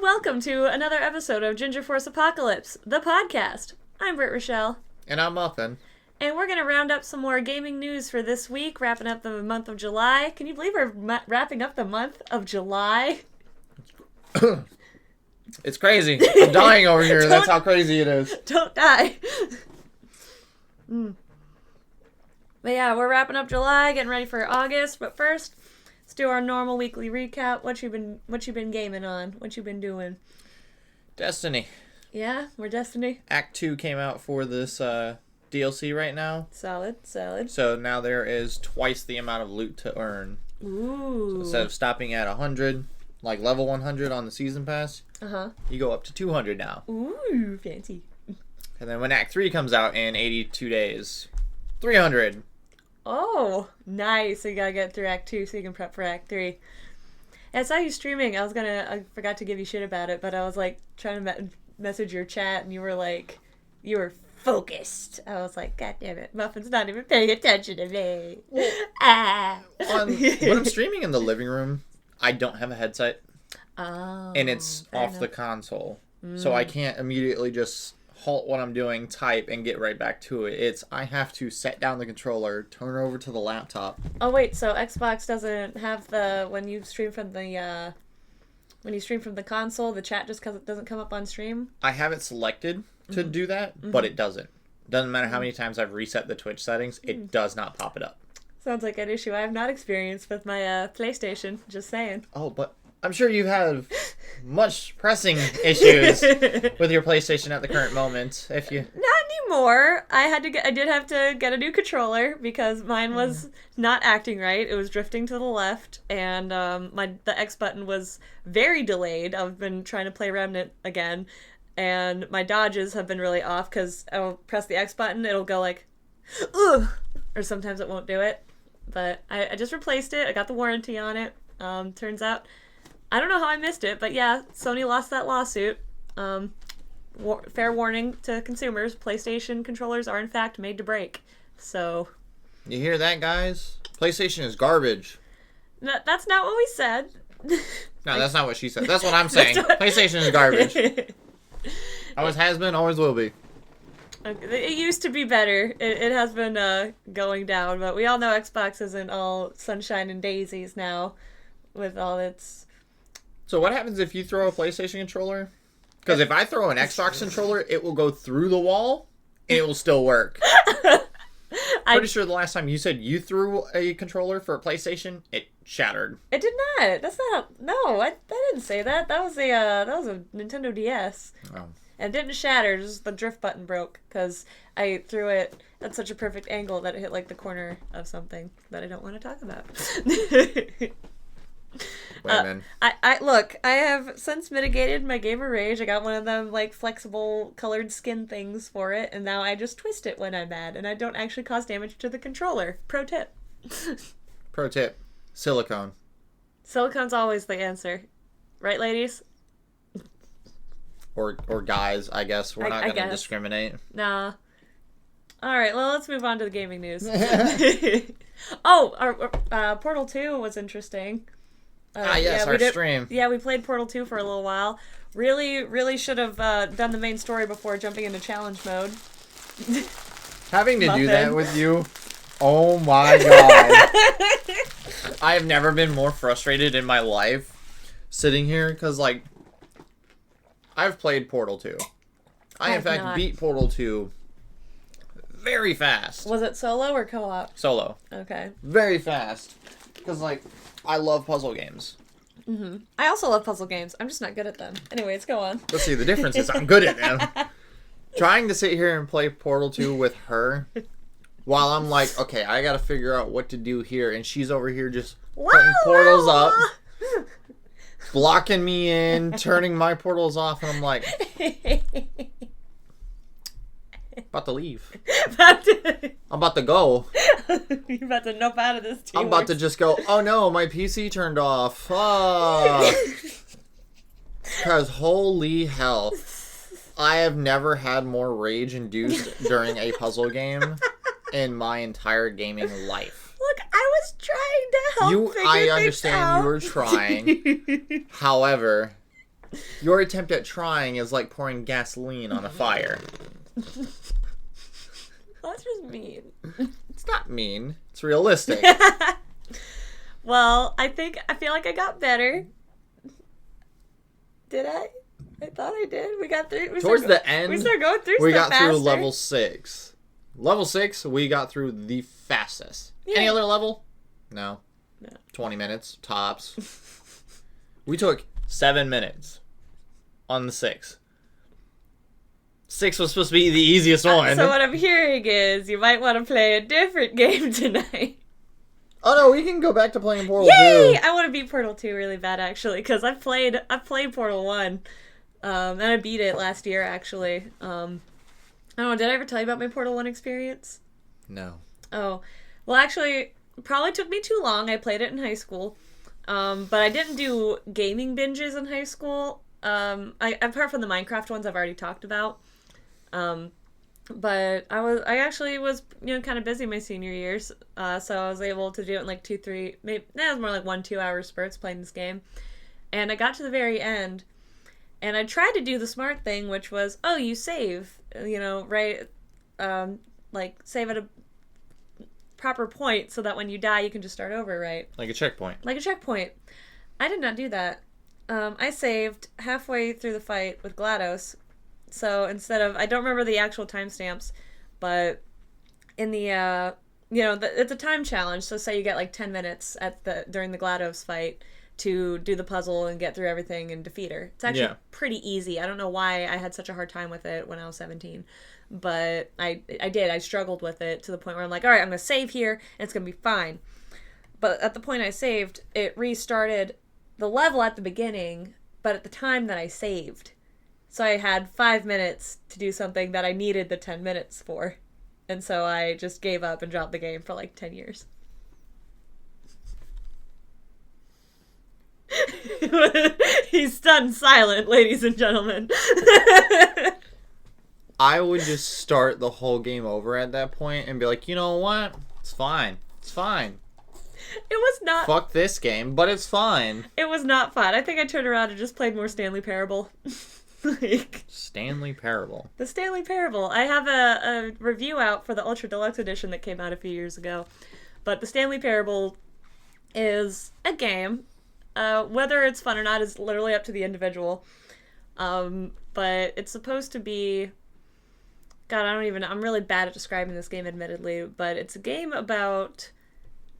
welcome to another episode of Ginger Force Apocalypse, the podcast. I'm Britt Rochelle. And I'm Muffin. And we're going to round up some more gaming news for this week, wrapping up the month of July. Can you believe we're wrapping up the month of July? It's crazy. I'm dying over here. That's how crazy it is. Don't die. But yeah, we're wrapping up July, getting ready for August. But first, let's do our normal weekly recap. What you been gaming on? What you been doing? Destiny. Yeah, we're Destiny. Act 2 came out for this DLC right now. Solid. So now there is twice the amount of loot to earn. Ooh. So instead of stopping at 100, like level 100 on the season pass, you go up to 200 now. Ooh, fancy. And then when Act 3 comes out in 82 days, 300. Oh, nice. So you gotta get through Act 2 so you can prep for Act 3. I saw you streaming. I forgot to give you shit about it, but I was like trying to message your chat and you were focused. I was like, God damn it, Muffin's not even paying attention to me. When I'm streaming in the living room, I don't have a headset. Oh. And it's off the console. So I can't immediately just halt what I'm doing, type, and get right back to it. I have to set down the controller, turn over to the laptop. Oh wait, so Xbox doesn't have when you stream from the console, the chat just doesn't come up on stream? I have it selected to do that, but it doesn't. Doesn't matter how many times I've reset the Twitch settings, it does not pop it up. Sounds like an issue I have not experienced with my PlayStation, just saying. Oh, but I'm sure you have much pressing issues with your PlayStation at the current moment. Not anymore. I did have to get a new controller because mine was not acting right. It was drifting to the left, and the X button was very delayed. I've been trying to play Remnant again, and my dodges have been really off because I'll press the X button, it'll go like, ugh, or sometimes it won't do it. But I just replaced it. I got the warranty on it. Turns out, I don't know how I missed it, but yeah, Sony lost that lawsuit. Fair warning to consumers, PlayStation controllers are in fact made to break. So... You hear that, guys? PlayStation is garbage. That's not what we said. No, that's not what she said. That's what I'm saying. PlayStation is garbage. Always has been, always will be. It used to be better. It has been going down, but we all know Xbox isn't all sunshine and daisies now with all its... So what happens if you throw a PlayStation controller? Because if I throw an Xbox controller, it will go through the wall and it will still work. Pretty sure the last time you said you threw a controller for a PlayStation, it shattered. It did not. That's not... No, I didn't say that. That was a Nintendo DS. Oh. And it didn't shatter, just the drift button broke because I threw it at such a perfect angle that it hit like the corner of something that I don't want to talk about. Women. Look, I have since mitigated my gamer rage. I got one of them like flexible colored skin things for it, and now I just twist it when I'm mad, and I don't actually cause damage to the controller. Pro tip. Pro tip. Silicone. Silicone's always the answer. Right, ladies? Or guys, I guess. We're not going to discriminate. Nah. Alright, well, let's move on to the gaming news. Portal 2 was interesting. Our stream. Yeah, we played Portal 2 for a little while. Really should have done the main story before jumping into challenge mode. Having to do that with you, oh my god. I have never been more frustrated in my life sitting here, because, like, I've played Portal 2. I, in fact, beat Portal 2 very fast. Was it solo or co-op? Solo. Okay. Very fast. Because, like, I love puzzle games. Mm-hmm. I also love puzzle games. I'm just not good at them. Anyways, go on. Let's see, the difference is I'm good at them. Trying to sit here and play Portal 2 with her while I'm like, okay, I gotta figure out what to do here, and she's over here just putting portals up, blocking me in, turning my portals off, and I'm like, about to leave. I'm about to go. You're about to nope out of this team. I'm about to just go, oh no, my PC turned off. Because holy hell. I have never had more rage induced during a puzzle game in my entire gaming life. Look, I was trying to help I understand you were trying. However, Your attempt at trying is like pouring gasoline on a fire. That's just mean. It's not mean. It's realistic. Well, I feel like I got better. Did I? I thought I did. We got through. Towards the end, we started going through we stuff got through faster. level 6. Level 6, we got through the fastest. Yeah. Any other level? No. No. 20 minutes, tops. We took 7 minutes on the 6. 6 was supposed to be the easiest one. So what I'm hearing is you might want to play a different game tonight. Oh no, we can go back to playing Portal Yay! 2. I want to beat Portal 2 really bad actually, because I've played Portal 1, and I beat it last year actually. I don't know, did I ever tell you about my Portal 1 experience? No. Oh, well actually, it probably took me too long. I played it in high school, but I didn't do gaming binges in high school. Apart from the Minecraft ones I've already talked about. But I actually was, kind of busy my senior years, so I was able to do it in like 2-3, maybe, it was more like 1-2 hour spurts playing this game. And I got to the very end, and I tried to do the smart thing, which was, you save, right, like, save at a proper point so that when you die you can just start over, right? Like a checkpoint. Like a checkpoint. I did not do that. I saved halfway through the fight with GLaDOS. So instead of, I don't remember the actual timestamps, but in the, it's a time challenge. So say you get like 10 minutes during the GLaDOS fight to do the puzzle and get through everything and defeat her. It's actually pretty easy. I don't know why I had such a hard time with it when I was 17, but I did. I struggled with it to the point where I'm like, all right, I'm going to save here and it's going to be fine. But at the point I saved, it restarted the level at the beginning, but at the time that I saved. So I had 5 minutes to do something that I needed the 10 minutes for. And so I just gave up and dropped the game for like 10 years. He's stunned silent, ladies and gentlemen. I would just start the whole game over at that point and be like, you know what? It's fine. It's fine. It was not... Fuck this game, but it's fine. It was not fun. I think I turned around and just played more Stanley Parable. Stanley Parable. The Stanley Parable. I have a review out for the Ultra Deluxe Edition that came out a few years ago. But the Stanley Parable is a game. Whether it's fun or not is literally up to the individual. But it's supposed to be... God, I'm really bad at describing this game, admittedly. But it's a game about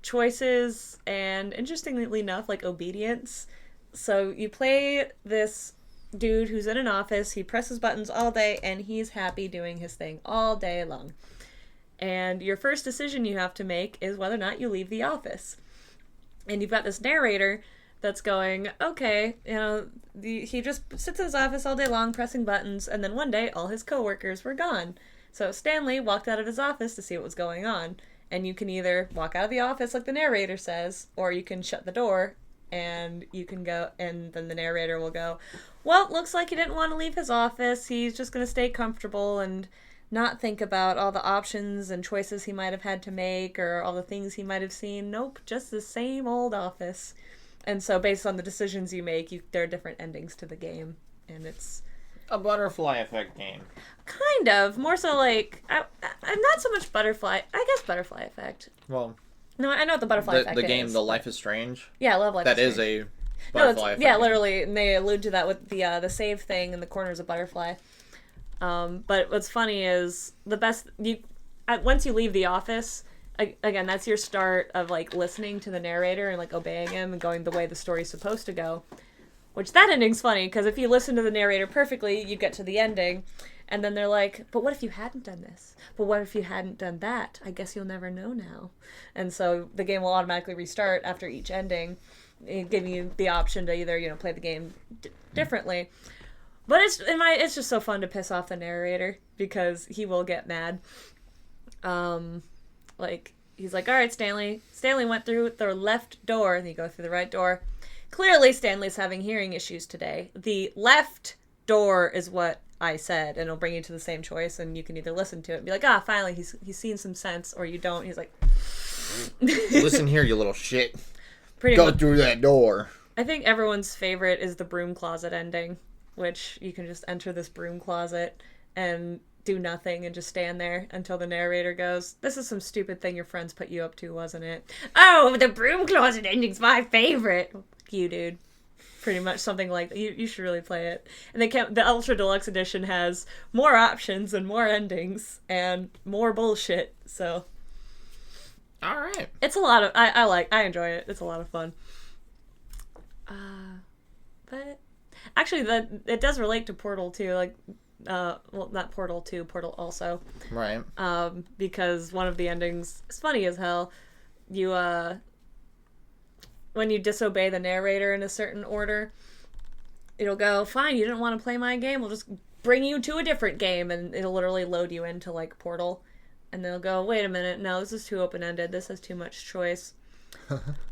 choices and, interestingly enough, like obedience. So you play this dude who's in an office, he presses buttons all day, and he's happy doing his thing all day long. And your first decision you have to make is whether or not you leave the office. And you've got this narrator that's going, okay, he just sits in his office all day long pressing buttons, and then one day all his coworkers were gone. So Stanley walked out of his office to see what was going on. And you can either walk out of the office like the narrator says, or you can shut the door and you can go, and then the narrator will go, well, looks like he didn't want to leave his office. He's just going to stay comfortable and not think about all the options and choices he might have had to make or all the things he might have seen. Nope, just the same old office. And so based on the decisions you make, there are different endings to the game. And it's a butterfly effect game. Kind of. More so like, I'm not so much butterfly. I guess butterfly effect. Well... No, I know what the butterfly effect is. The game, The Life is Strange? Yeah, I love Life is Strange. That is a butterfly effect. Yeah, literally, and they allude to that with the save thing in the corner is a butterfly. But what's funny is once you leave the office, again, that's your start of like listening to the narrator and like obeying him and going the way the story's supposed to go. Which that ending's funny, because if you listen to the narrator perfectly, you get to the ending, and then they're like, but what if you hadn't done this? But what if you hadn't done that? I guess you'll never know now. And so the game will automatically restart after each ending, giving you the option to either, play the game differently. But it's just so fun to piss off the narrator, because he will get mad. He's like, all right, Stanley. Stanley went through the left door, and you go through the right door. Clearly, Stanley's having hearing issues today. The left door is what I said, and it'll bring you to the same choice, and you can either listen to it and be like, finally, he's seen some sense, or you don't. He's like... Listen here, you little shit. Go through that door. I think everyone's favorite is the broom closet ending, which you can just enter this broom closet and do nothing and just stand there until the narrator goes, "This is some stupid thing your friends put you up to, wasn't it?" "Oh, the broom closet ending's my favorite." Fuck you, dude. Pretty much something like that. You should really play it. And the Ultra Deluxe Edition has more options and more endings and more bullshit. So, all right, it's a lot of I enjoy it. It's a lot of fun. But actually, it does relate to Portal too. Like, well, not Portal 2, Portal also. Right. Because one of the endings is funny as hell. You when you disobey the narrator in a certain order, it'll go, "Fine, you didn't want to play my game, we'll just bring you to a different game," and it'll literally load you into, like, Portal. And they'll go, "Wait a minute, no, this is too open-ended, this has too much choice.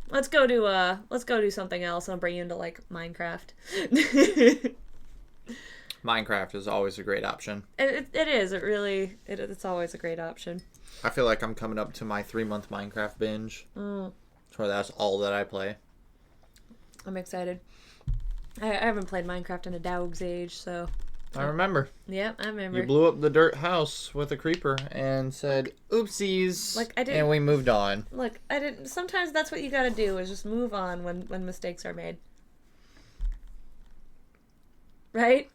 Let's go do something else," and I'll bring you into, like, Minecraft. Minecraft is always a great option. It is. It's always a great option. I feel like I'm coming up to my 3-month Minecraft binge. So that's all that I play. I'm excited. I haven't played Minecraft in a dog's age, so... I remember. Yeah, I remember. You blew up the dirt house with a creeper and said, "Oopsies." Like, I didn't... And we moved on. Look, I didn't... Sometimes that's what you gotta do, is just move on when mistakes are made. Right?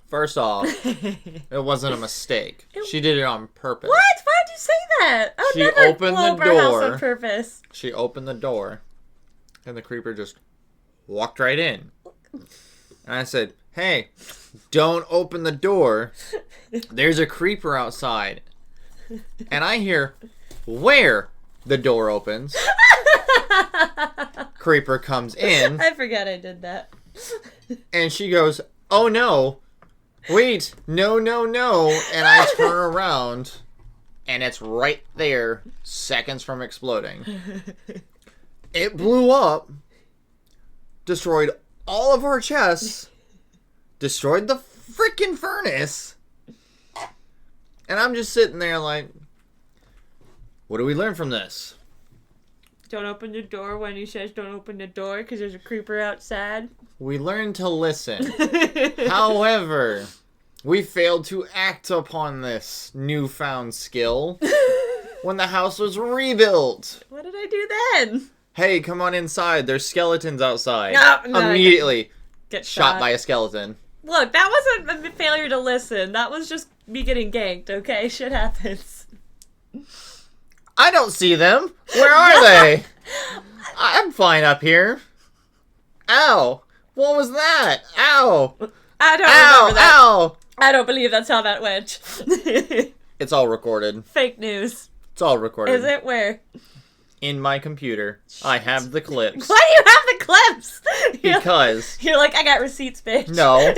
First off, it wasn't a mistake. She did it on purpose. What? Why'd you say that? I would She never opened blow the up our house door. on purpose. She opened the door, and the creeper just walked right in. And I said, "Hey, don't open the door. There's a creeper outside." And I hear where the door opens. Creeper comes in. I forgot I did that. And she goes, "Oh no. Wait, no. And I turn around, and it's right there, seconds from exploding. It blew up, destroyed all of our chests, destroyed the freaking furnace. And I'm just sitting there like, what do we learn from this? Don't open the door when he says don't open the door because there's a creeper outside. We learned to listen. However, we failed to act upon this newfound skill when the house was rebuilt. What did I do then? Hey, come on inside. There's skeletons outside. No, Immediately get shot by a skeleton. Look, that wasn't a failure to listen. That was just me getting ganked, okay? Shit happens. I don't see them. Where are they? I'm fine up here. Ow. What was that? Ow. I don't remember that. Ow. I don't believe that's how that went. It's all recorded. Fake news. It's all recorded. Is it? Where? In my computer. I have the clips. Why do you have the clips? Because... You're like, I got receipts, bitch. No.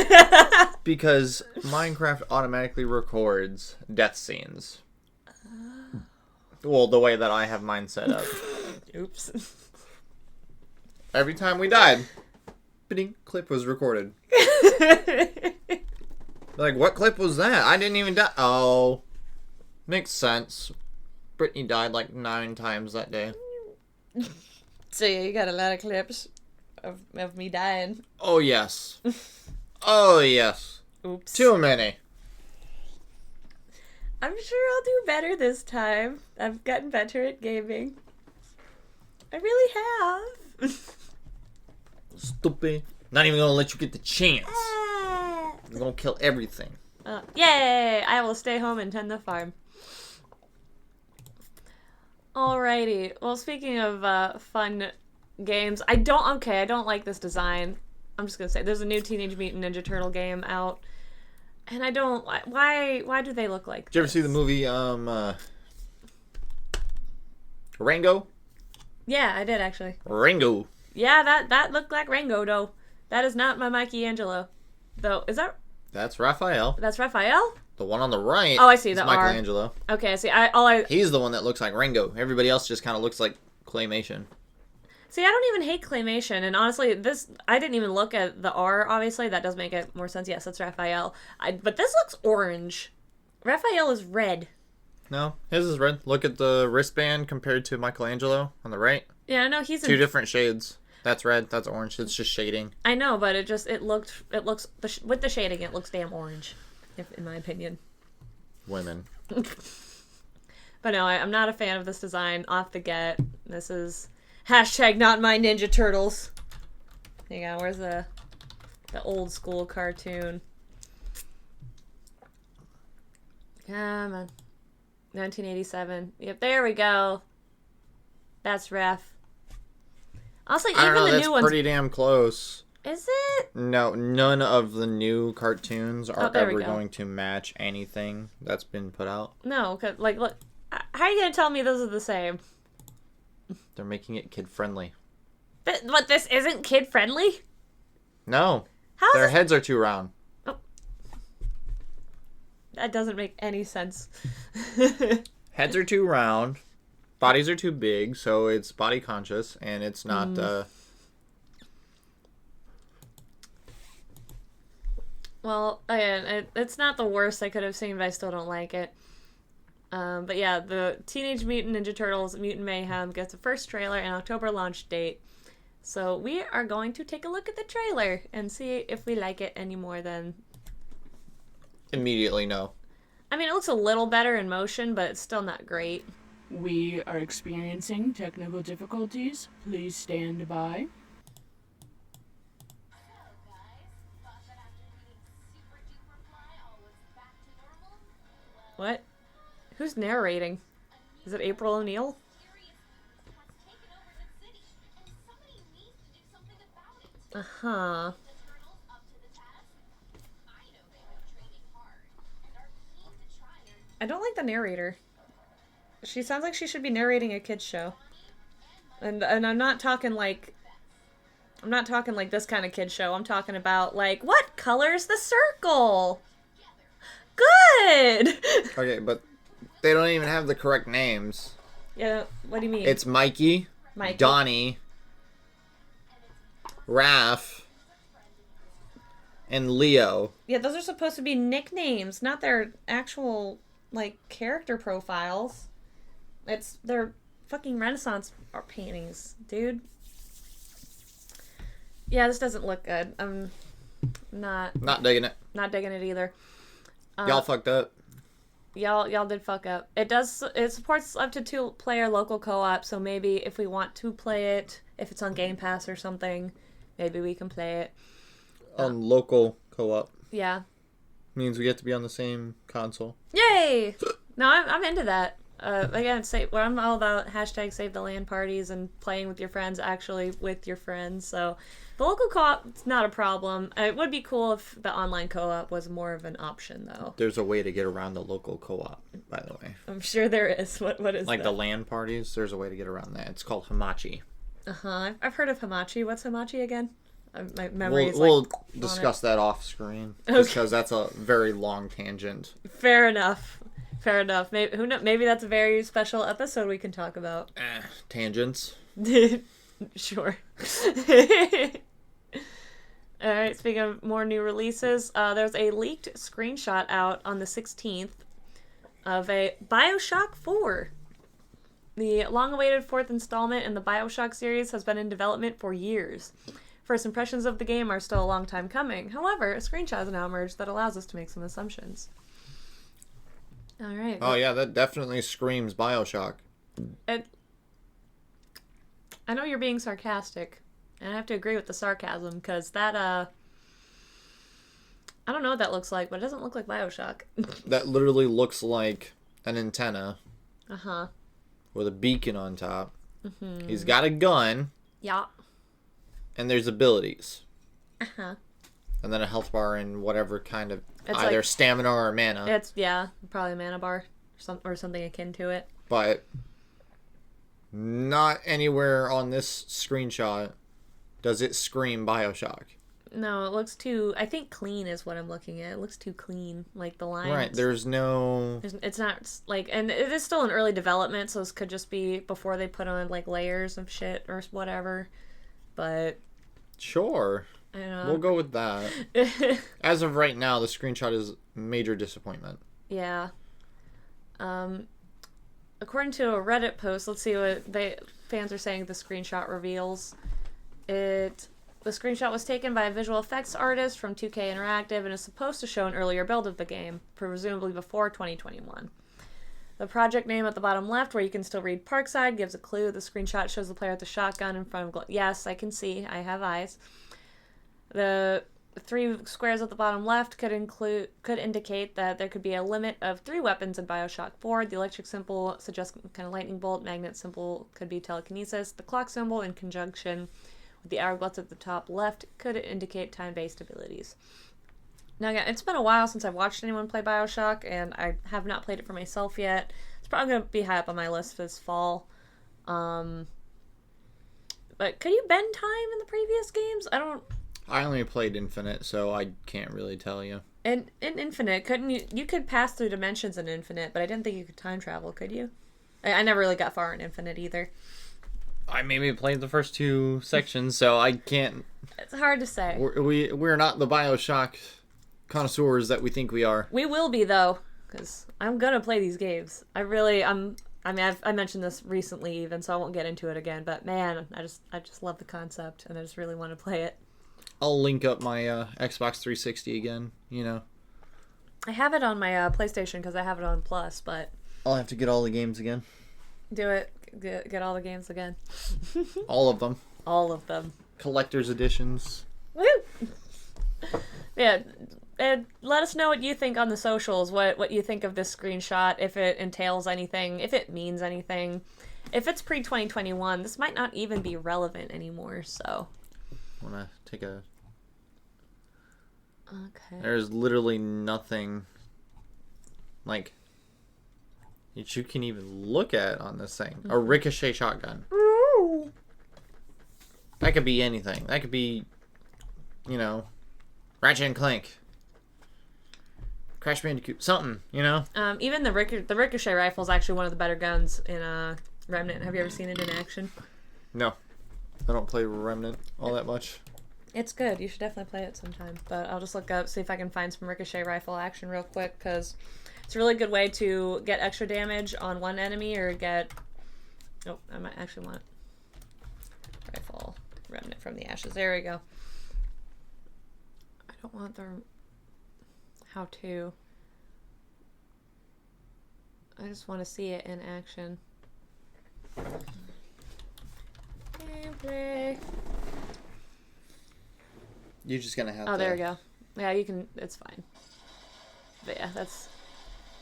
Because Minecraft automatically records death scenes. Well, the way that I have mine set up. Oops. Every time we died, bidding, clip was recorded. Like, what clip was that? I didn't even die. Oh. Makes sense. Brittany died like 9 times that day. So yeah, you got a lot of clips of me dying. Oh, yes. Oh, yes. Oops. Too many. I'm sure I'll do better this time. I've gotten better at gaming. I really have. Stupid. Not even gonna let you get the chance. I'm gonna kill everything. Yay! I will stay home and tend the farm. Alrighty. Well, speaking of fun games, I don't like this design. I'm just gonna say, there's a new Teenage Mutant Ninja Turtle game out. And I don't... Why do they look like this? Did you ever see the movie, Rango? Yeah, I did, actually. Rango. Yeah, that looked like Rango, though. That is not my Michelangelo. Though, is that... That's Raphael. That's Raphael? The one on the right. Oh, I see, the R. Michelangelo. Okay, I see. He's the one that looks like Rango. Everybody else just kind of looks like claymation. See, I don't even hate claymation, and honestly, I didn't even look at the R, obviously. That does make it more sense. Yes, that's Raphael. But this looks orange. Raphael is red. No, his is red. Look at the wristband compared to Michelangelo on the right. Yeah, I know he's... Two different shades. That's red. That's orange. It's just shading. I know, but it looks with the shading, it looks damn orange, in my opinion. Women. But no, I'm not a fan of this design off the get. This is hashtag not my Ninja Turtles. Hang on, where's the old school cartoon? Come on. 1987. Yep, there we go. That's ref. Also, even the new ones. Pretty damn close. Is it? No, none of the new cartoons are ever go. going to match anything that's been put out. No, cause, like, look. How are you gonna tell me those are the same? They're making it kid-friendly. But this isn't kid-friendly? No. How Their heads are too round. Oh. That doesn't make any sense. Heads are too round. Bodies are too big, so it's body conscious, and it's not, Well, again, it's not the worst I could have seen, but I still don't like it. But yeah, the Teenage Mutant Ninja Turtles Mutant Mayhem gets a first trailer and October launch date. So we are going to take a look at the trailer and see if we like it any more than... Immediately, no. I mean, it looks a little better in motion, but it's still not great. We are experiencing technical difficulties. Please stand by. What? Who's narrating? Is it April O'Neil? Uh-huh. I don't like the narrator. She sounds like she should be narrating a kid's show. And I'm not talking like this kind of kid show. I'm talking about like, what color's the circle? Good. Okay, but they don't even have the correct names. Yeah, what do you mean? It's Mikey, Donnie, Raph, and Leo. Yeah, those are supposed to be nicknames, not their actual like character profiles. They're fucking Renaissance art paintings, dude. Yeah, this doesn't look good. I'm not digging it. Not digging it either. Y'all fucked up. Y'all did fuck up. It supports up to 2-player local co-op, so maybe if we want to play it, if it's on Game Pass or something, maybe we can play it. On local co-op. Yeah. Means we get to be on the same console. Yay! No, I'm into that. Again, I'm all about hashtag save the LAN parties and playing with your friends, actually with your friends. So the local co-op is not a problem. It would be cool if the online co-op was more of an option, though. There's a way to get around the local co-op, by the way. I'm sure there is. What is like that? The LAN parties, there's a way to get around that. It's called Hamachi. Uh-huh. I've heard of Hamachi. What's Hamachi again? My memory is We'll discuss that off screen. Okay. Because that's a very long tangent. Fair enough. Maybe that's a very special episode we can talk about. Tangents. Sure. Alright, speaking of more new releases, there's a leaked screenshot out on the 16th of a Bioshock 4. The long-awaited fourth installment in the Bioshock series has been in development for years. First impressions of the game are still a long time coming. However, a screenshot has now emerged that allows us to make some assumptions. Alright. Oh yeah, that definitely screams Bioshock. I know you're being sarcastic, and I have to agree with the sarcasm, because that, I don't know what that looks like, but it doesn't look like Bioshock. That literally looks like an antenna. Uh-huh. With a beacon on top. Mm-hmm. He's got a gun. Yeah. And there's abilities. Uh-huh. And then a health bar and whatever kind of it's either like, stamina or mana. It's, yeah, probably a mana bar or something akin to it. But not anywhere on this screenshot does it scream Bioshock. No, it looks too, I think clean is what I'm looking at. It looks too clean, like the lines. Right, there's no... It's not, like, and it is still in early development, so this could just be before they put on, like, layers of shit or whatever. But... Sure. I don't know. We'll go with that. As of right now, the screenshot is major disappointment. Yeah. According to a Reddit post, let's see what fans are saying the screenshot reveals. The screenshot was taken by a visual effects artist from 2K Interactive and is supposed to show an earlier build of the game, presumably before 2021. The project name at the bottom left, where you can still read Parkside, gives a clue. The screenshot shows the player with the shotgun in front of... Yes, I can see. I have eyes. The 3 squares at the bottom left could indicate that there could be a limit of 3 weapons in Bioshock 4. The electric symbol suggests kind of lightning bolt. Magnet symbol could be telekinesis. The clock symbol, in conjunction with the hourglass at the top left, could indicate time-based abilities. Now, again, it's been a while since I've watched anyone play Bioshock, and I have not played it for myself yet. It's probably going to be high up on my list this fall. But could you bend time in the previous games? I only played Infinite, so I can't really tell you. In Infinite, couldn't you... You could pass through dimensions in Infinite, but I didn't think you could time travel, could you? I never really got far in Infinite either. I maybe played the first 2 sections, so I can't... It's hard to say. We're not the Bioshock connoisseurs that we think we are. We will be, though, because I'm gonna play these games. I mentioned this recently even, so I won't get into it again, but man, I just love the concept, and I just really want to play it. I'll link up my Xbox 360 again, I have it on my PlayStation because I have it on Plus, but... I'll have to get all the games again. Do it. Get all the games again. All of them. All of them. Collector's editions. Woo! Yeah. Let us know what you think on the socials, what you think of this screenshot, if it entails anything, if it means anything. If it's pre-2021, this might not even be relevant anymore, so... Wanna take a... Okay. There's literally nothing, that you can even look at on this thing. A ricochet shotgun. Ooh. That could be anything. That could be, Ratchet and Clank. Crash Bandicoot. Something, Even the ricochet rifle is actually one of the better guns in Remnant. Have you ever seen it in action? No. I don't play Remnant all that much. It's good. You should definitely play it sometime. But I'll just look up, see if I can find some ricochet rifle action real quick, because it's a really good way to get extra damage on one enemy or get... Oh, I might actually want rifle Remnant from the ashes. There we go. I don't want the how-to. I just want to see it in action. Gameplay. You're just gonna have to... Oh, there we go. Yeah, you can... It's fine. But yeah, that's...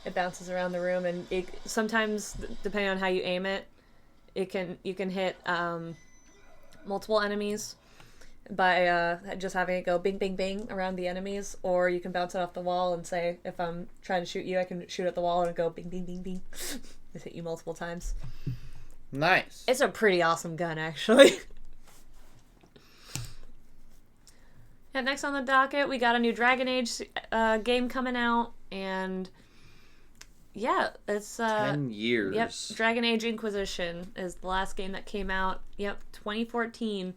It bounces around the room, and it, sometimes, depending on how you aim it, you can hit multiple enemies by just having it go bing, bing, bing around the enemies, or you can bounce it off the wall and say, if I'm trying to shoot you, I can shoot at the wall and go bing, bing, bing, bing. Just hit you multiple times. Nice. It's a pretty awesome gun, actually. Yeah, next on the docket, we got a new Dragon Age game coming out, and yeah, it's 10 years. Yep, Dragon Age Inquisition is the last game that came out. Yep, 2014.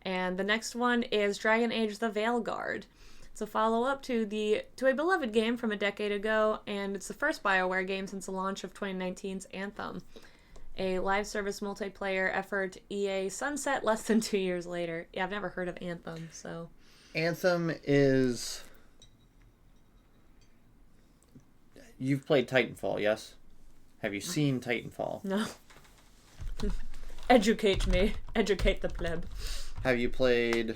And the next one is Dragon Age: The Veilguard. It's a follow-up to a beloved game from a decade ago, and it's the first BioWare game since the launch of 2019's Anthem, a live service multiplayer effort EA sunset less than 2 years later. Yeah, I've never heard of Anthem, so... Anthem is... You've played Titanfall, yes? Have you seen Titanfall? No. Educate me. Educate the pleb. Have you played...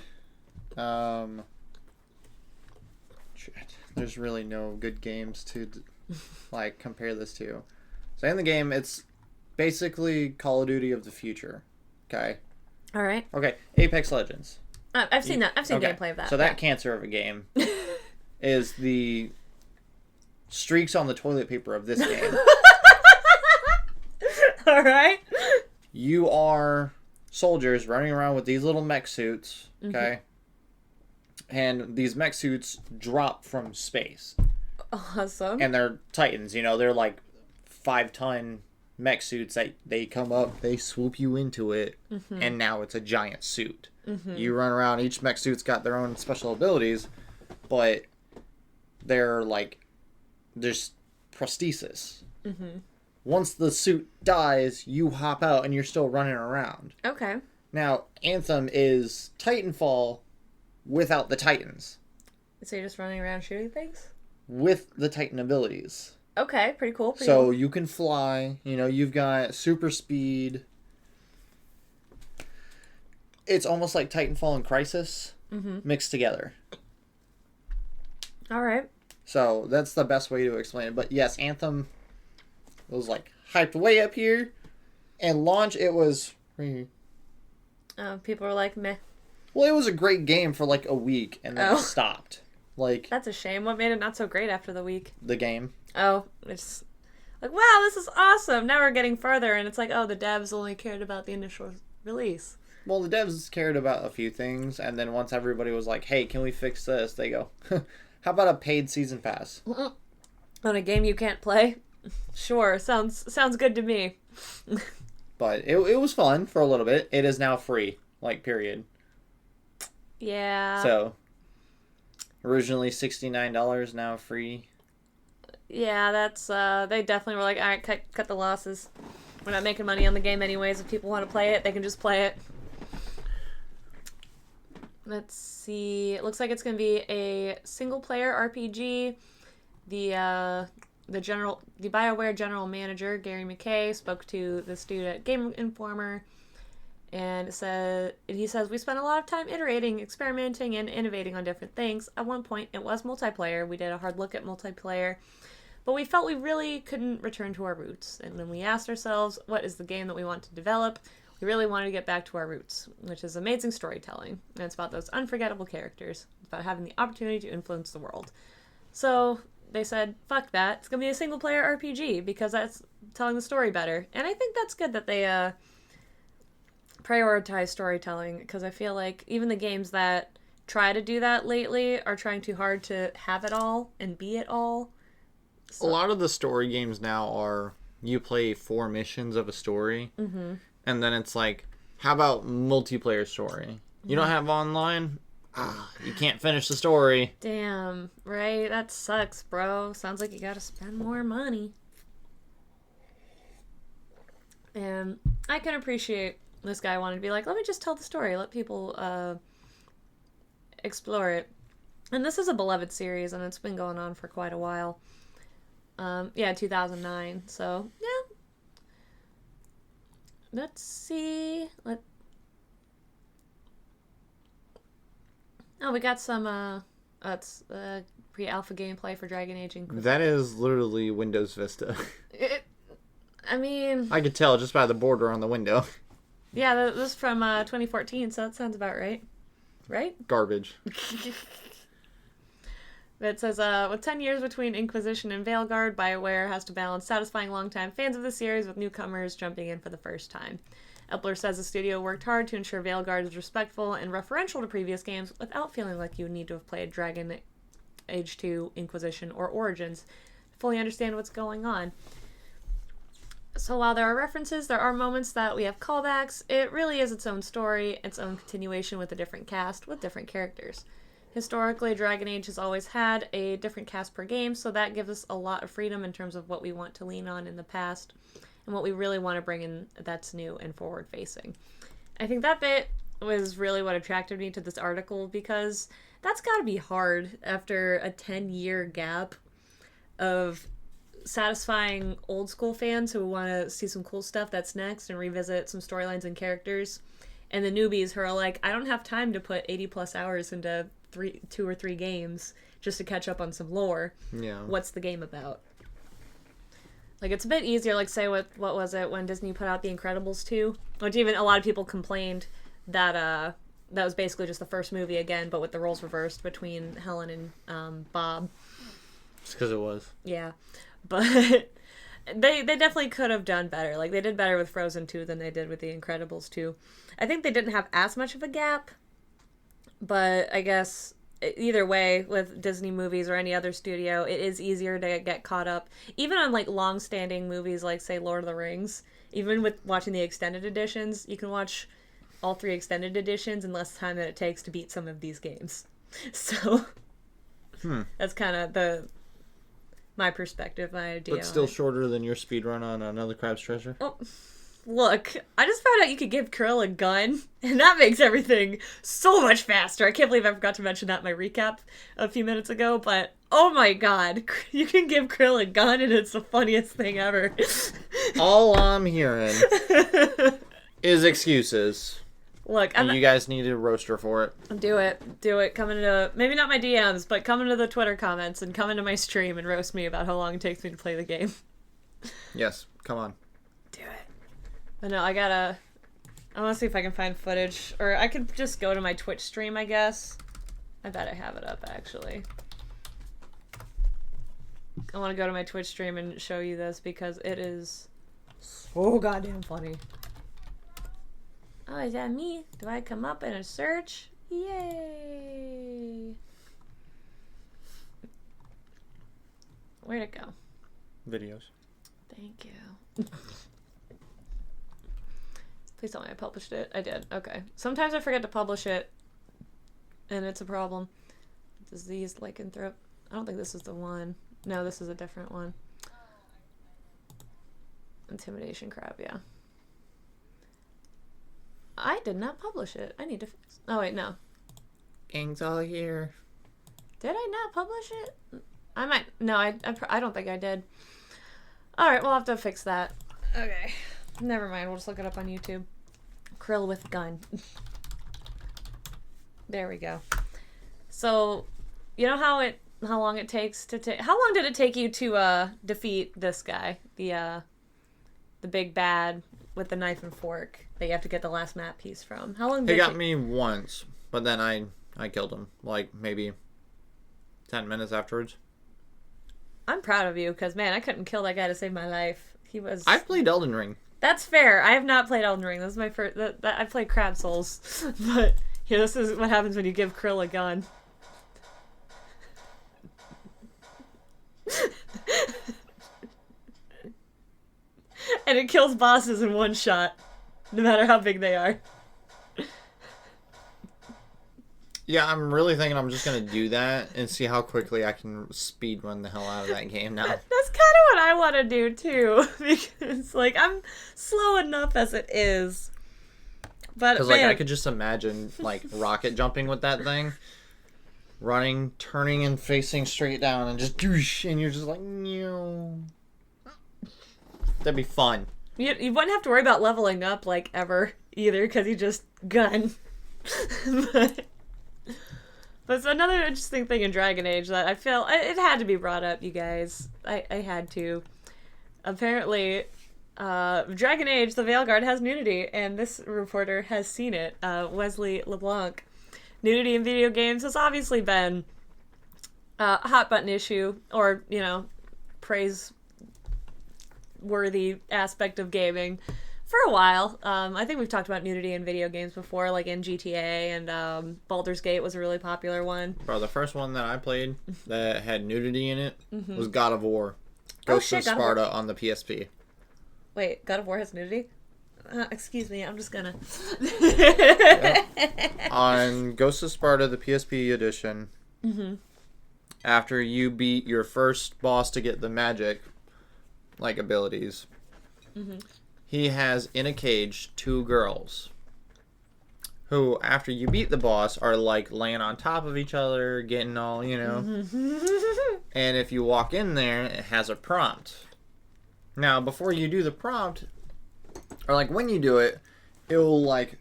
There's really no good games to compare this to. So in the game, it's basically Call of Duty of the future. Okay? Alright. Okay, Apex Legends. I've seen that. I've seen gameplay of that. So that cancer of a game is the streaks on the toilet paper of this game. Alright. You are soldiers running around with these little mech suits, okay? And these mech suits drop from space. Awesome. And they're Titans, they're like 5-ton mech suits that they come up, they swoop you into it, and now it's a giant suit. You run around, each mech suit's got their own special abilities, but they're just prosthesis. Once the suit dies, you hop out and you're still running around. Okay. Now, Anthem is Titanfall without the Titans. So you're just running around shooting things? With the Titan abilities. Okay, pretty cool. So you can fly, you've got super speed. It's almost like Titanfall and Crisis mixed together. All right. So that's the best way to explain it. But yes, Anthem was like hyped way up here. And launch, it was... People were like, meh. Well, it was a great game for like a week, and then it stopped. Like, that's a shame. What made it not so great after the week? The game. Oh, it's like, wow, this is awesome. Now we're getting further, and it's like, oh, the devs only cared about the initial release. Well, the devs cared about a few things, and then once everybody was like, hey, can we fix this? They go, how about a paid season pass? On a game you can't play? Sure, sounds good to me. But it was fun for a little bit. It is now free, like, period. Yeah. So, originally $69, now free. Yeah, that's, they definitely were like, alright, cut the losses. We're not making money on the game anyways. If people want to play it, they can just play it. Let's see. It looks like it's going to be a single-player RPG. The BioWare general manager, Gary McKay, spoke to this dude at Game Informer, and he says, we spent a lot of time iterating, experimenting, and innovating on different things. At one point, it was multiplayer. We did a hard look at multiplayer, but we felt we really couldn't return to our roots. And then we asked ourselves, what is the game that we want to develop? We really wanted to get back to our roots, which is amazing storytelling. And it's about those unforgettable characters. It's about having the opportunity to influence the world. So they said, fuck that. It's going to be a single-player RPG because that's telling the story better. And I think that's good that they prioritize storytelling, because I feel like even the games that try to do that lately are trying too hard to have it all and be it all. So. A lot of the story games now are you play 4 missions of a story, and then it's like, how about multiplayer story? You don't have online? You can't finish the story. Damn, right? That sucks, bro. Sounds like you gotta spend more money. And I can appreciate this guy wanted to be like, let me just tell the story. Let people explore it. And this is a beloved series, and it's been going on for quite a while. 2009. So, yeah. Let's see. Oh, we got some, pre-alpha gameplay for Dragon Age Inquisition. That is literally Windows Vista. I could tell just by the border on the window. Yeah, this is from 2014, so that sounds about right. Right? Garbage. It says, with 10 years between Inquisition and Veilguard, BioWare has to balance satisfying longtime fans of the series with newcomers jumping in for the first time. Epler says the studio worked hard to ensure Veilguard is respectful and referential to previous games without feeling like you would need to have played Dragon Age 2, Inquisition, or Origins to fully understand what's going on. So while there are references, there are moments that we have callbacks. It really is its own story, its own continuation with a different cast, with different characters. Historically, Dragon Age has always had a different cast per game, so that gives us a lot of freedom in terms of what we want to lean on in the past and what we really want to bring in that's new and forward-facing. I think that bit was really what attracted me to this article, because that's got to be hard after a 10-year gap of satisfying old school fans who want to see some cool stuff that's next and revisit some storylines and characters, and the newbies who are like, I don't have time to put 80 plus hours into 2 or 3 games just to catch up on some lore. Yeah. What's the game about? Like, it's a bit easier, like, say, what was it when Disney put out The Incredibles 2? Which even a lot of people complained that that was basically just the first movie again, but with the roles reversed between Helen and Bob. Just because it was. Yeah. But they definitely could have done better. Like, they did better with Frozen 2 than they did with The Incredibles 2. I think they didn't have as much of a gap, but I guess either way, with Disney movies or any other studio, it is easier to get caught up. Even on, like, long-standing movies like, say, Lord of the Rings, even with watching the extended editions, you can watch all 3 extended editions in less time than it takes to beat some of these games. So, that's kind of my perspective, my idea. But still shorter than your speedrun on Another Crab's Treasure? Oh, Look, I just found out you could give Krill a gun, and that makes everything so much faster. I can't believe I forgot to mention that in my recap a few minutes ago, but oh my god, you can give Krill a gun, and it's the funniest thing ever. All I'm hearing is excuses. Look, and you guys need a roaster for it. Do it. Come into, maybe not my DMs, but come into the Twitter comments and come into my stream and roast me about how long it takes me to play the game. Yes, come on. Do it. But no, I want to see if I can find footage. Or I could just go to my Twitch stream, I guess. I bet I have it up, actually. I want to go to my Twitch stream and show you this because it is so goddamn funny. Oh, is that me? Do I come up in a search? Yay! Where'd it go? Videos. Thank you. Please tell me I published it. I did. Okay. Sometimes I forget to publish it, and it's a problem. Disease, lycanthrope. I don't think this is the one. No, this is a different one. Intimidation crap, yeah. I did not publish it. I need to fix. Oh, wait, no. Gang's all here. Did I not publish it? I might. No, I don't think I did. Alright, we'll have to fix that. Okay. Never mind. We'll just look it up on YouTube. Krill with gun. There we go. So, you know how long it takes to take. How long did it take you to defeat this guy? The big bad with the knife and fork that you have to get the last map piece from. How long did He got me once, but then I killed him. Like, maybe 10 minutes afterwards. I'm proud of you, because, man, I couldn't kill that guy to save my life. He was... I've played Elden Ring. That's fair. I have not played Elden Ring. This is my first... I played Crab Souls. But, yeah, this is what happens when you give Krill a gun. And it kills bosses in one shot. No matter how big they are. Yeah, I'm really thinking I'm just going to do that and see how quickly I can speedrun the hell out of that game now. That's kind of what I want to do, too. Because, like, I'm slow enough as it is. But, because, like, I could just imagine, like, rocket jumping with that thing. Running, turning, and facing straight down, and just doosh, and you're just like, no. That'd be fun. You wouldn't have to worry about leveling up, like, ever, either, because you just gun. But it's another interesting thing in Dragon Age that I feel... It had to be brought up, you guys. I had to. Apparently, Dragon Age, the Veilguard, has nudity, and this reporter has seen it. Wesley LeBlanc. Nudity in video games has obviously been a hot button issue, or, you know, praise-worthy aspect of gaming for a while. I think we've talked about nudity in video games before, like in GTA, and Baldur's Gate was a really popular one. Bro, the first one that I played that had nudity in it was God of War. Ghost of Sparta on the PSP. Wait, God of War has nudity? Excuse me, I'm just gonna... Yep. On Ghost of Sparta, the PSP edition, after you beat your first boss to get the magic, like, abilities, he has in a cage 2 girls who, after you beat the boss, are, like, laying on top of each other, getting all, you know. And if you walk in there, it has a prompt. Now, before you do the prompt... Or, like, when you do it, it will, like,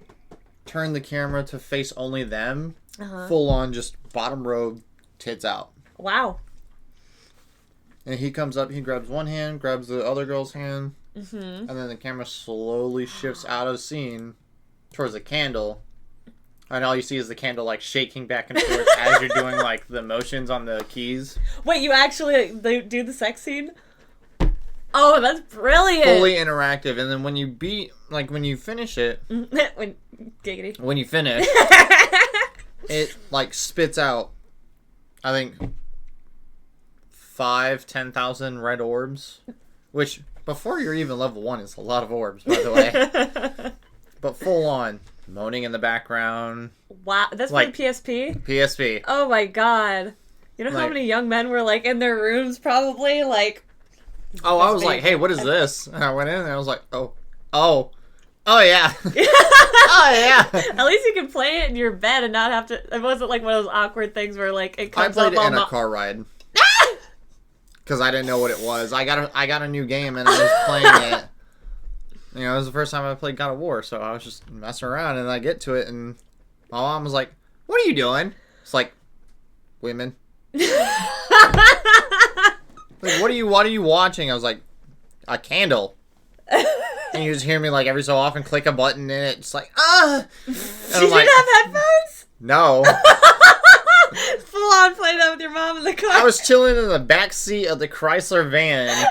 turn the camera to face only them. Full on, just bottom row, tits out. Wow. And he comes up, he grabs one hand, grabs the other girl's hand. And then the camera slowly shifts out of scene towards a candle. And all you see is the candle, like, shaking back and forth as you're doing, like, the motions on the keys. Wait, you actually do the sex scene? Oh, that's brilliant. Fully interactive. And then when you when you finish it... Giggity. When you finish, it, like, spits out, I think, 10,000 red orbs. Which, before you're even level 1, is a lot of orbs, by the way. But full on. Moaning in the background. Wow. That's like PSP? PSP. Oh my god. You know how many young men were, like, in their rooms, probably, like... Oh, I was like, hey, what is this? And I went in and I was like, oh. Oh, yeah. Oh, yeah. At least you can play it in your bed and not have to. It wasn't like one of those awkward things where like it I comes played up it on in a car ride. Because I didn't know what it was. I got a new game and I was playing it. You know, it was the first time I played God of War, so I was just messing around and I get to it and my mom was like, "What are you doing?" It's like, women. Like, what are you watching? I was like, a candle. And you just hear me like every so often click a button and it's like, ah. Did you have headphones? No. Full on playing that with your mom in the car. I was chilling in the back seat of the Chrysler van,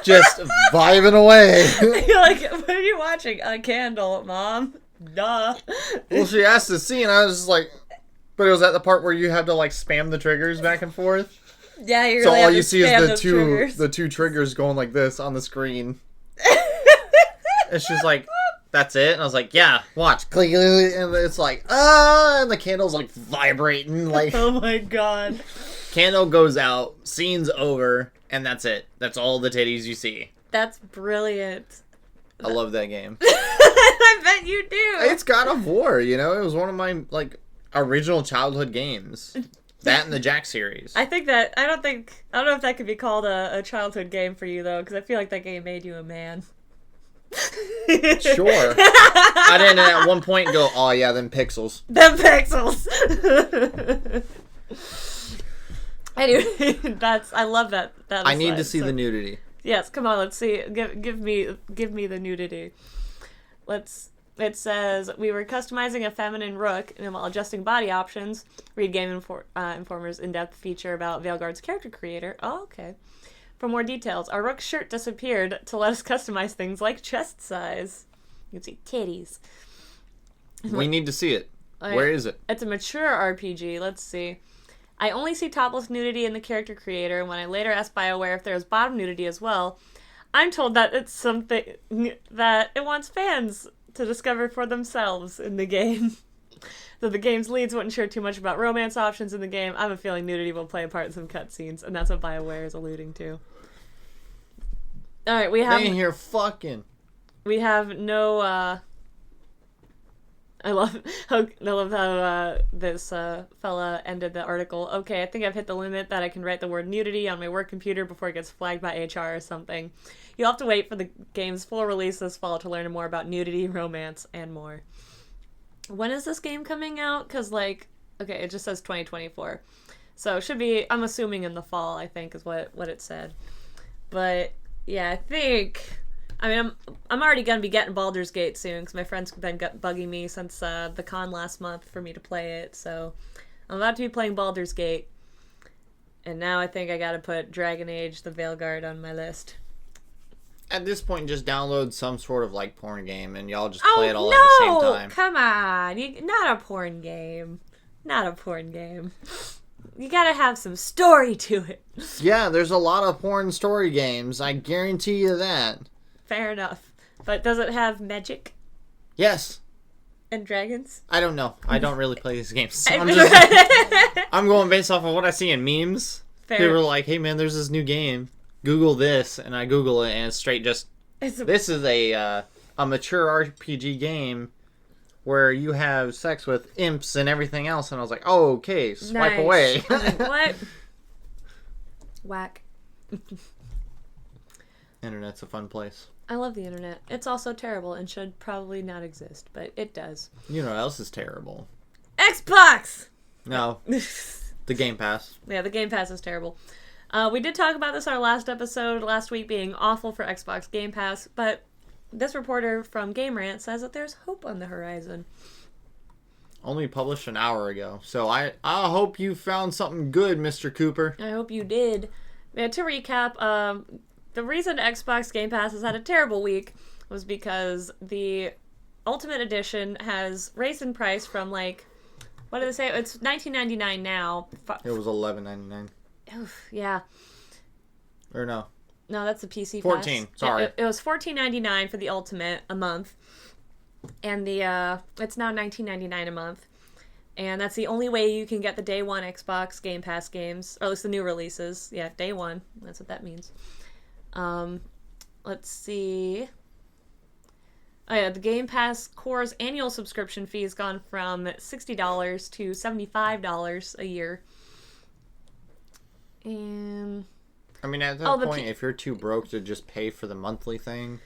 just vibing away. You're like, what are you watching? A candle, Mom. Duh. Well, she asked to see, and I was just like, but it was at the part where you had to like spam the triggers back and forth. Yeah, you So really all have you to see is spam the two triggers going like this on the screen. And she's like, "That's it?" And I was like, "Yeah, watch." Click, and it's like, and the candle's like vibrating. Like, Oh my god. candle goes out, scene's over, and that's it. That's all the titties you see. That's brilliant. I love that game. I bet you do. It's God of War, you know? It was one of my, like, original childhood games. That and the Jack series. I don't know if that could be called a childhood game for you, though, because I feel like that game made you a man. Sure. I didn't at one point go, "Oh yeah, them pixels." Them pixels. Anyway, I love that. I need to see the nudity. Yes, come on, let's see. Give me the nudity. It says, we were customizing a feminine rook, and while adjusting body options, read Game Informer's in-depth feature about Veilguard's character creator. Oh, okay. For more details, our rook's shirt disappeared to let us customize things like chest size. You can see titties. We need to see it. Okay. Where is it? It's a mature RPG. Let's see. I only see topless nudity in the character creator, and when I later asked BioWare if there was bottom nudity as well, I'm told that it's something that it wants fans to discover for themselves in the game. Though the game's leads wouldn't share too much about romance options in the game, I have a feeling nudity will play a part in some cutscenes, and that's what BioWare is alluding to. Alright, we have... They in here fucking. We have no, I love how this fella ended the article. Okay, I think I've hit the limit that I can write the word nudity on my work computer before it gets flagged by HR or something. You'll have to wait for the game's full release this fall to learn more about nudity, romance, and more. When is this game coming out? Because, like, okay, it just says 2024. So it should be, I'm assuming in the fall, I think, is what it said. But, yeah, I think... I mean, I'm already going to be getting Baldur's Gate soon, because my friend's been bugging me since the con last month for me to play it, so I'm about to be playing Baldur's Gate, and now I think I gotta put Dragon Age the Veilguard on my list. At this point, just download some sort of, like, porn game, and y'all just play it all no! at the same time. Come on! Not a porn game. Not a porn game. You gotta have some story to it. Yeah, there's a lot of porn story games, I guarantee you that. Fair enough. But does it have magic? Yes. And dragons? I don't know. I don't really play these games. I'm I'm going based off of what I see in memes. Fair. People are like, "Hey man, there's this new game. Google this," and I Google it, and it's straight just. This is a mature RPG game where you have sex with imps and everything else, and I was like, "Oh, okay, swipe away." I was like, what? Whack. Internet's a fun place. I love the internet. It's also terrible and should probably not exist, but it does. You know what else is terrible? Xbox! No. The Game Pass. Yeah, the Game Pass is terrible. We did talk about this in our last episode, last week being awful for Xbox Game Pass, but this reporter from Game Rant says that there's hope on the horizon. Only published an hour ago, so I hope you found something good, Mr. Cooper. I hope you did. Yeah, to recap, the reason Xbox Game Pass has had a terrible week was because the Ultimate Edition has raised in price from, like, what did they say? It's $19.99 now. It was $11.99. Oof, yeah. Or no. No, that's the PC Pass. 14, sorry. It was $14.99 for the Ultimate a month. And it's now $19.99 a month. And that's the only way you can get the day one Xbox Game Pass games, or at least the new releases. Yeah, day one. That's what that means. Let's see. Oh yeah, the Game Pass Core's annual subscription fee has gone from $60 to $75 a year. And I mean, at that point, if you're too broke to just pay for the monthly thing,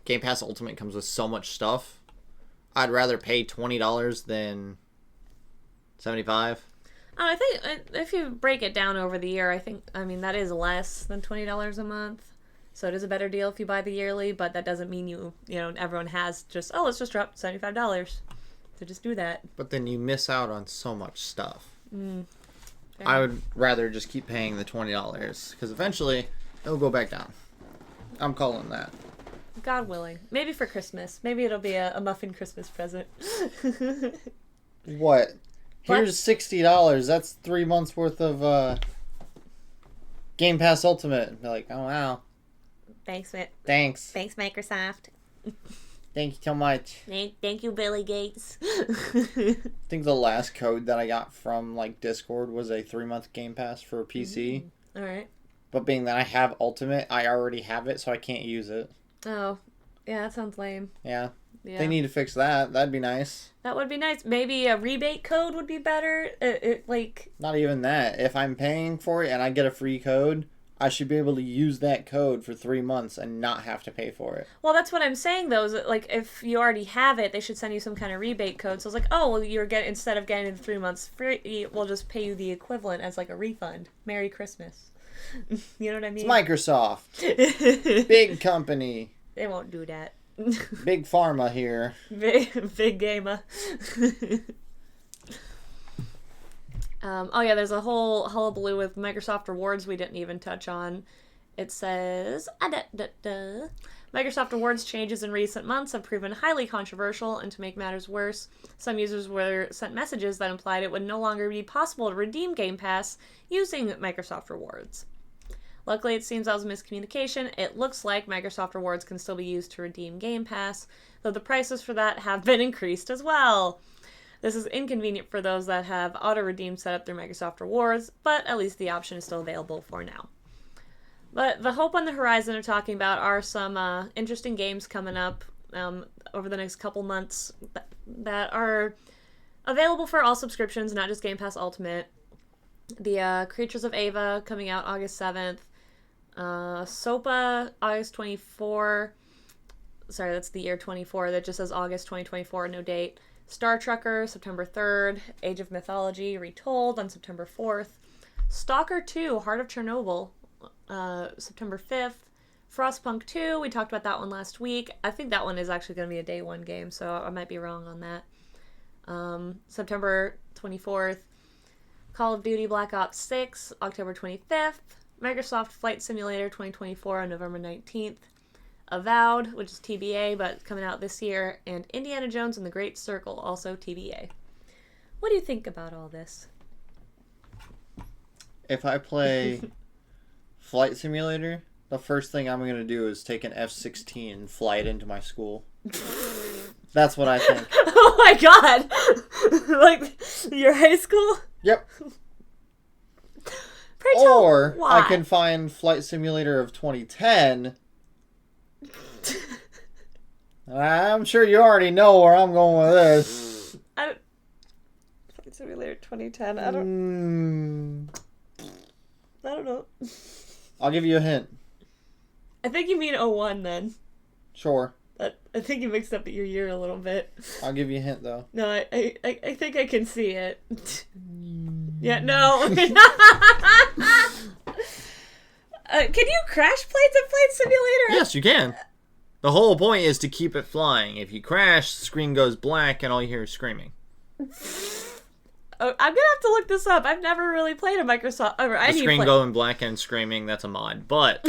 Game Pass Ultimate comes with so much stuff. I'd rather pay $20 than $75. I think if you break it down over the year, I mean, that is less than $20 a month. So it is a better deal if you buy the yearly, but that doesn't mean you know, everyone has just, let's just drop $75. So just do that. But then you miss out on so much stuff. I would rather just keep paying the $20 because eventually it'll go back down. I'm calling that. God willing. Maybe for Christmas. Maybe it'll be a muffin Christmas present. What? Here's $60. That's 3 months worth of Game Pass Ultimate. Be like, oh wow. Thanks, Thanks. Thanks, Microsoft. Thank you so much. Thank you, Billy Gates. I think the last code that I got from like Discord was a 3-month Game Pass for PC. All right. But being that I have Ultimate, I already have it, so I can't use it. Oh, yeah, that sounds lame. Yeah. Yeah. They need to fix that. That'd be nice. That would be nice. Maybe a rebate code would be better. Not even that. If I'm paying for it and I get a free code, I should be able to use that code for 3 months and not have to pay for it. Well, that's what I'm saying, though. Is that, like, if you already have it, they should send you some kind of rebate code. So it's like, oh, well, instead of getting the 3 months free, we'll just pay you the equivalent as like a refund. Merry Christmas. You know what I mean? It's Microsoft. Big company. They won't do that. Big pharma here. Big gamer. Oh yeah, there's a whole hullabaloo with Microsoft Rewards we didn't even touch on. It says, Microsoft Rewards changes in recent months have proven highly controversial, and to make matters worse, some users were sent messages that implied it would no longer be possible to redeem Game Pass using Microsoft Rewards. Luckily, it seems that was miscommunication. It looks like Microsoft Rewards can still be used to redeem Game Pass, though the prices for that have been increased as well. This is inconvenient for those that have auto-redeem set up through Microsoft Rewards, but at least the option is still available for now. But the hope on the horizon they're talking about are some interesting games coming up over the next couple months that are available for all subscriptions, not just Game Pass Ultimate. The Creatures of Ava coming out August 7th. SOPA, August 24. Sorry, that's the year 24. That just says August 2024, no date. Star Trucker, September 3rd. Age of Mythology, Retold on September 4th. Stalker 2, Heart of Chernobyl, September 5th. Frostpunk 2, we talked about that one last week. I think that one is actually going to be a day one game, so I might be wrong on that. September 24th. Call of Duty Black Ops 6, October 25th. Microsoft Flight Simulator 2024 on November 19th. Avowed, which is TBA, but coming out this year. And Indiana Jones and the Great Circle, also TBA. What do you think about all this? If I play Flight Simulator, the first thing I'm going to do is take an F-16 and fly it into my school. That's what I think. Oh my god! Like, your high school? Yep. Or I can find Flight Simulator of 2010. I'm sure you already know where I'm going with this. Flight Simulator 2010. I don't know. I'll give you a hint. I think you mean 01 then. Sure. I think you mixed up your year a little bit. I'll give you a hint though. No, I think I can see it. Yeah, no. Can you crash planes in Flight Simulator? Yes, you can. The whole point is to keep it flying. If you crash, the screen goes black and all you hear is screaming. Oh, I'm gonna have to look this up. I've never really played a Microsoft. The screen going black and screaming, that's a mod. But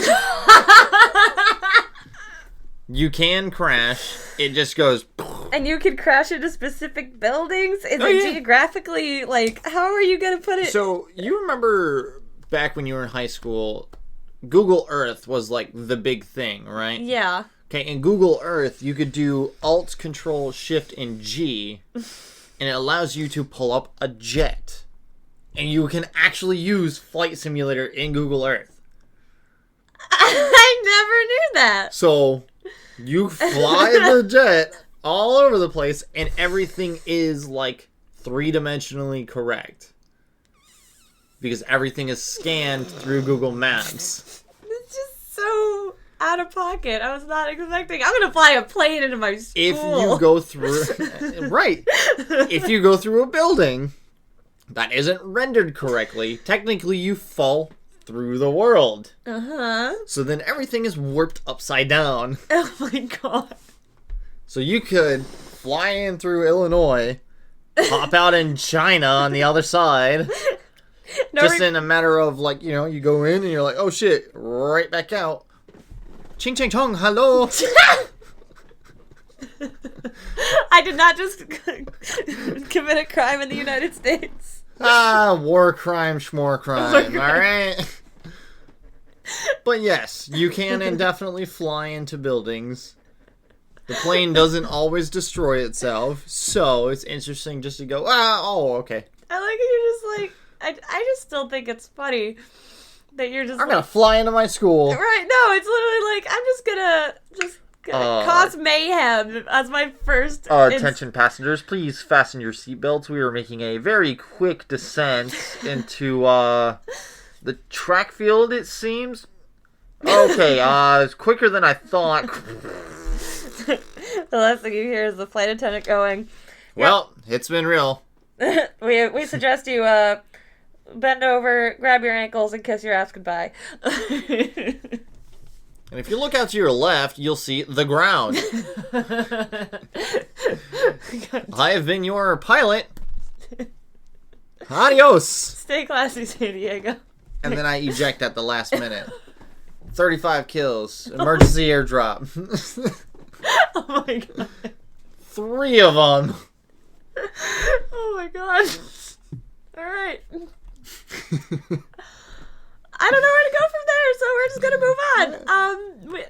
you can crash. It just goes. And you can crash into specific buildings? Is it geographically, like, how are you gonna put it? So, you remember back when you were in high school, Google Earth was like the big thing, right? Yeah. Okay, in Google Earth, you could do Alt, Control, Shift, and G, and it allows you to pull up a jet. And you can actually use Flight Simulator in Google Earth. I never knew that. So, You fly the jet all over the place, and everything is, like, three-dimensionally correct. Because everything is scanned through Google Maps. It's just so out of pocket. I was not expecting. I'm gonna fly a plane into my school. If you go through... right. If you go through a building that isn't rendered correctly, technically you fall through the world. Uh-huh. So then everything is warped upside down. Oh my god. So you could fly in through Illinois, pop out in China on the other side... Just in a matter of, like, you know, you go in and you're like, oh shit, right back out. Ching ching chong, hello. I did not just commit a crime in the United States. War crime, schmore crime, alright? But yes, you can indefinitely fly into buildings. The plane doesn't always destroy itself, so it's interesting just to go, okay. I like it, you're just like, I just still think it's funny that you're just I'm gonna fly into my school. Right, no, it's literally like, I'm just gonna cause mayhem as my first... Attention passengers, please fasten your seatbelts. We are making a very quick descent into, the track field, it seems. Okay, it's quicker than I thought. The last thing you hear is the flight attendant going, Well, it's been real. we suggest you, bend over, grab your ankles, and kiss your ass goodbye. And if you look out to your left, you'll see the ground. I have been your pilot. Adios. Stay classy, San Diego. And then I eject at the last minute. 35 kills. Emergency airdrop. Oh my god. 3 of them. Oh my god. Alright. I don't know where to go from there, so we're just gonna move on.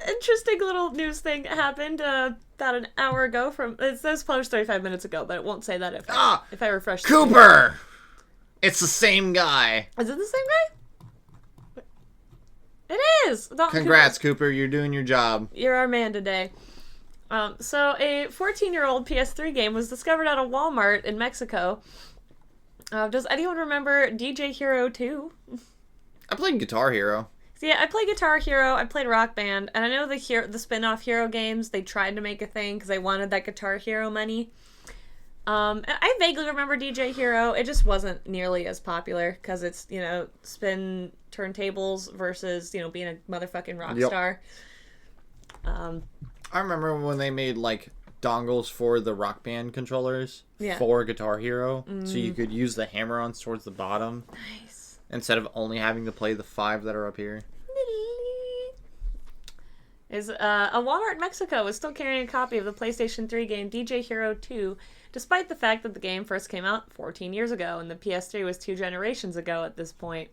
Interesting little news thing happened about an hour ago. It says published 35 minutes ago, but it won't say that if I refresh. Cooper! It's the same guy. Is it the same guy? It is! Congrats, Cooper. You're doing your job. You're our man today. So a 14-year-old PS3 game was discovered at a Walmart in Mexico. Does anyone remember DJ Hero 2? I played Guitar Hero. So yeah, I played Guitar Hero, I played Rock Band, and I know the spin-off Hero games, they tried to make a thing because they wanted that Guitar Hero money. And I vaguely remember DJ Hero. It just wasn't nearly as popular because it's, spin turntables versus, being a motherfucking rock star. I remember when they made, like, dongles for the Rock Band controllers for Guitar Hero, so you could use the hammer-ons towards the bottom. Nice. Instead of only having to play the 5 that are up here. A Walmart in Mexico was still carrying a copy of the PlayStation 3 game DJ Hero 2, despite the fact that the game first came out 14 years ago, and the PS3 was 2 generations ago at this point.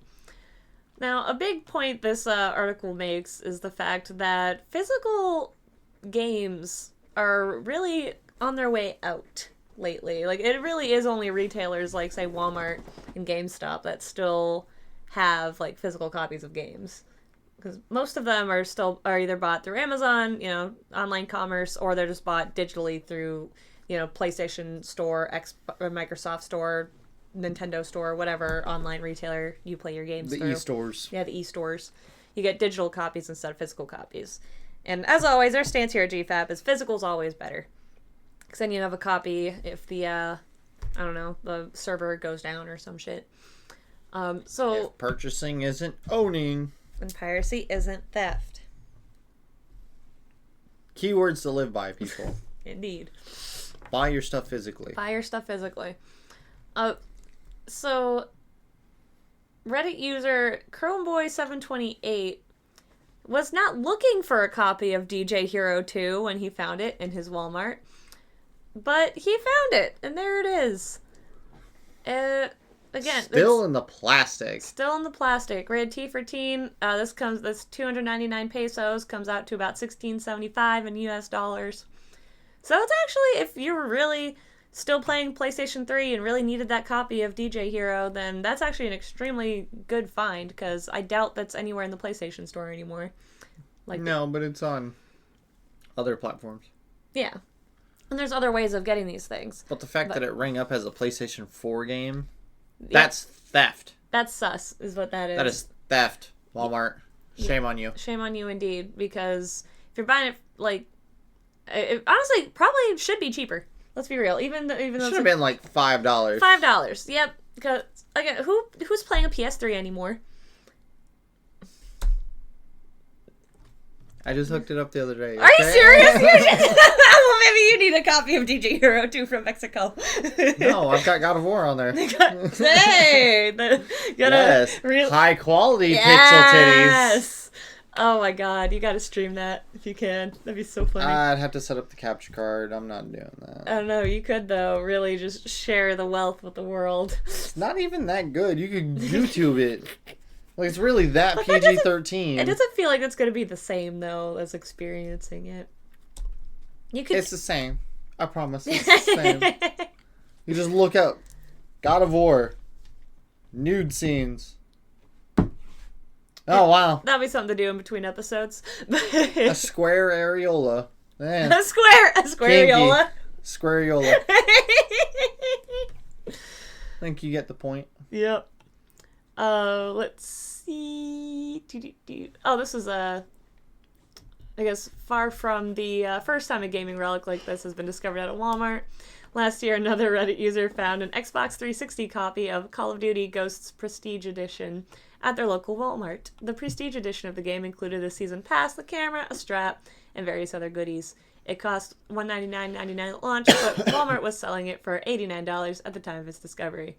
Now, a big point this article makes is the fact that physical games are really on their way out lately. Like, it really is only retailers like, say, Walmart and GameStop that still have, like, physical copies of games. Because most of them are either bought through Amazon, online commerce, or they're just bought digitally through, PlayStation Store, Microsoft Store, Nintendo Store, whatever online retailer you play your games through. The e-stores. Yeah, the e-stores. You get digital copies instead of physical copies. And as always, our stance here at GFaP is physical's always better. Because then you have a copy if the, the server goes down or some shit. If purchasing isn't owning. And piracy isn't theft. Keywords to live by, people. Indeed. Buy your stuff physically. Buy your stuff physically. So, Reddit user Chromeboy728 was not looking for a copy of DJ Hero 2 when he found it in his Walmart, but he found it, and there it is. Again, still in the plastic. Still in the plastic. Rated T for teen. This 299 pesos, comes out to about $16.75 in US dollars. So it's actually, if you were really still playing PlayStation 3 and really needed that copy of DJ Hero, then that's actually an extremely good find, because I doubt that's anywhere in the PlayStation Store anymore. No, but it's on other platforms. Yeah. And there's other ways of getting these things. But the fact that it rang up as a PlayStation 4 game, that's theft. That's sus, is what that is. That is theft, Walmart. Shame on you. Shame on you indeed, because if you're buying it, like, it honestly probably should be cheaper. Let's be real. Even though It should have been like $5. $5. Yep. Because again, who's playing a PS3 anymore? I just hooked it up the other day. Are you serious? Well, maybe you need a copy of DJ Hero 2 from Mexico. No, I've got God of War on there. Hey, Yes, high quality pixel titties. Oh my god, you gotta stream that if you can. That'd be so funny. I'd have to set up the capture card. I'm not doing that. I don't know, you could though, really just share the wealth with the world. It's not even that good. You could YouTube it. Like, it's really that PG-13. It doesn't feel like it's gonna be the same though as experiencing it. It's the same. I promise. It's the same. You just look up God of War. Nude scenes. Oh, wow. That'll be something to do in between episodes. A square areola. Man. A squareola. Squareola. I think you get the point. Yep. Let's see. Oh, this is I guess far from the first time a gaming relic like this has been discovered at a Walmart. Last year, another Reddit user found an Xbox 360 copy of Call of Duty Ghosts Prestige Edition at their local Walmart. The Prestige Edition of the game included a season pass, the camera, a strap, and various other goodies. It cost $199.99 at launch, but Walmart was selling it for $89 at the time of its discovery.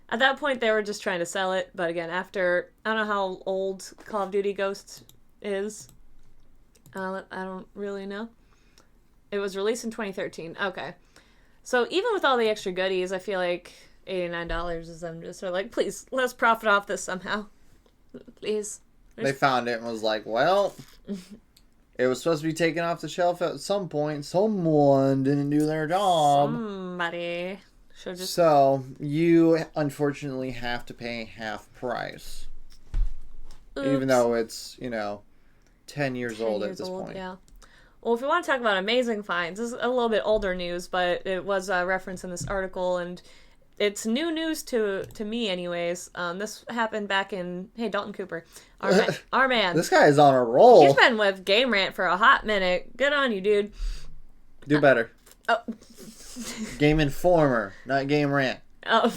At that point, they were just trying to sell it, but again, after, I don't know how old Call of Duty Ghosts is. I don't really know. It was released in 2013. Okay. So even with all the extra goodies, I feel like $89 is them just sort of like, please, let's profit off this somehow. Please. They found it and was like, well, it was supposed to be taken off the shelf at some point. Someone didn't do their job. Somebody should just... So, you unfortunately have to pay half price. Oops. Even though it's, 10 years old at this old, point. Yeah. Well, if we want to talk about amazing finds, this is a little bit older news, but it was referenced in this article, and it's new news to me anyways. This happened back in, hey, Dalton Cooper, our man. This guy is on a roll. He's been with Game Rant for a hot minute. Good on you, dude. Do better. Oh. Game Informer, not Game Rant. Oh,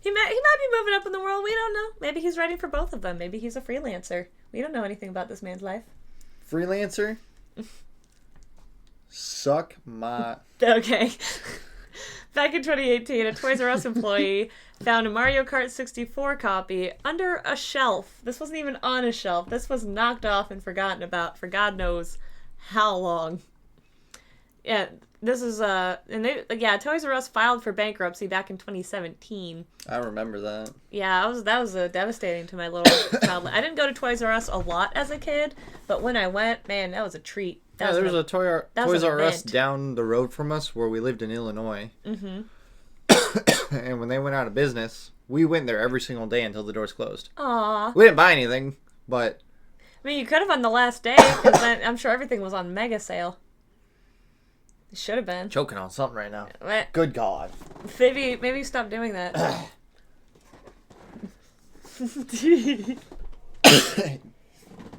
he might be moving up in the world. We don't know. Maybe he's writing for both of them. Maybe he's a freelancer. We don't know anything about this man's life. Freelancer? Suck my... Okay. Back in 2018, a Toys R Us employee found a Mario Kart 64 copy under a shelf. This wasn't even on a shelf. This was knocked off and forgotten about for God knows how long. Yeah, this is Toys R Us filed for bankruptcy back in 2017. I remember that. Yeah, that was devastating to my little child. I didn't go to Toys R Us a lot as a kid, but when I went, man, that was a treat. There was a Toys R Us down the road from us where we lived in Illinois. Mm-hmm. And when they went out of business, we went there every single day until the doors closed. Aww. We didn't buy anything, but... I mean, you could have on the last day, because I'm sure everything was on mega sale. It should have been. Choking on something right now. Good God. Maybe stop doing that.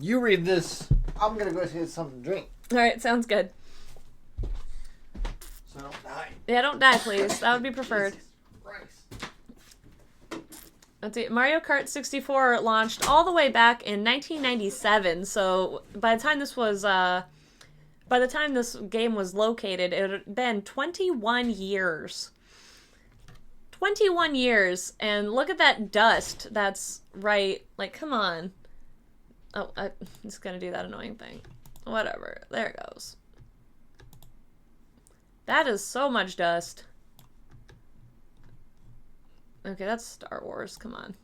You read this. I'm going to go get something to drink. Alright, sounds good. So don't die. Yeah, don't die, please. That would be preferred. Let's see. Mario Kart 64 launched all the way back in 1997. So by the time this game was located, it had been 21 years. 21 years, and look at that dust. That's right. Like, come on. Oh, I'm just gonna do that annoying thing. Whatever. There it goes. That is so much dust. Okay, that's Star Wars. Come on.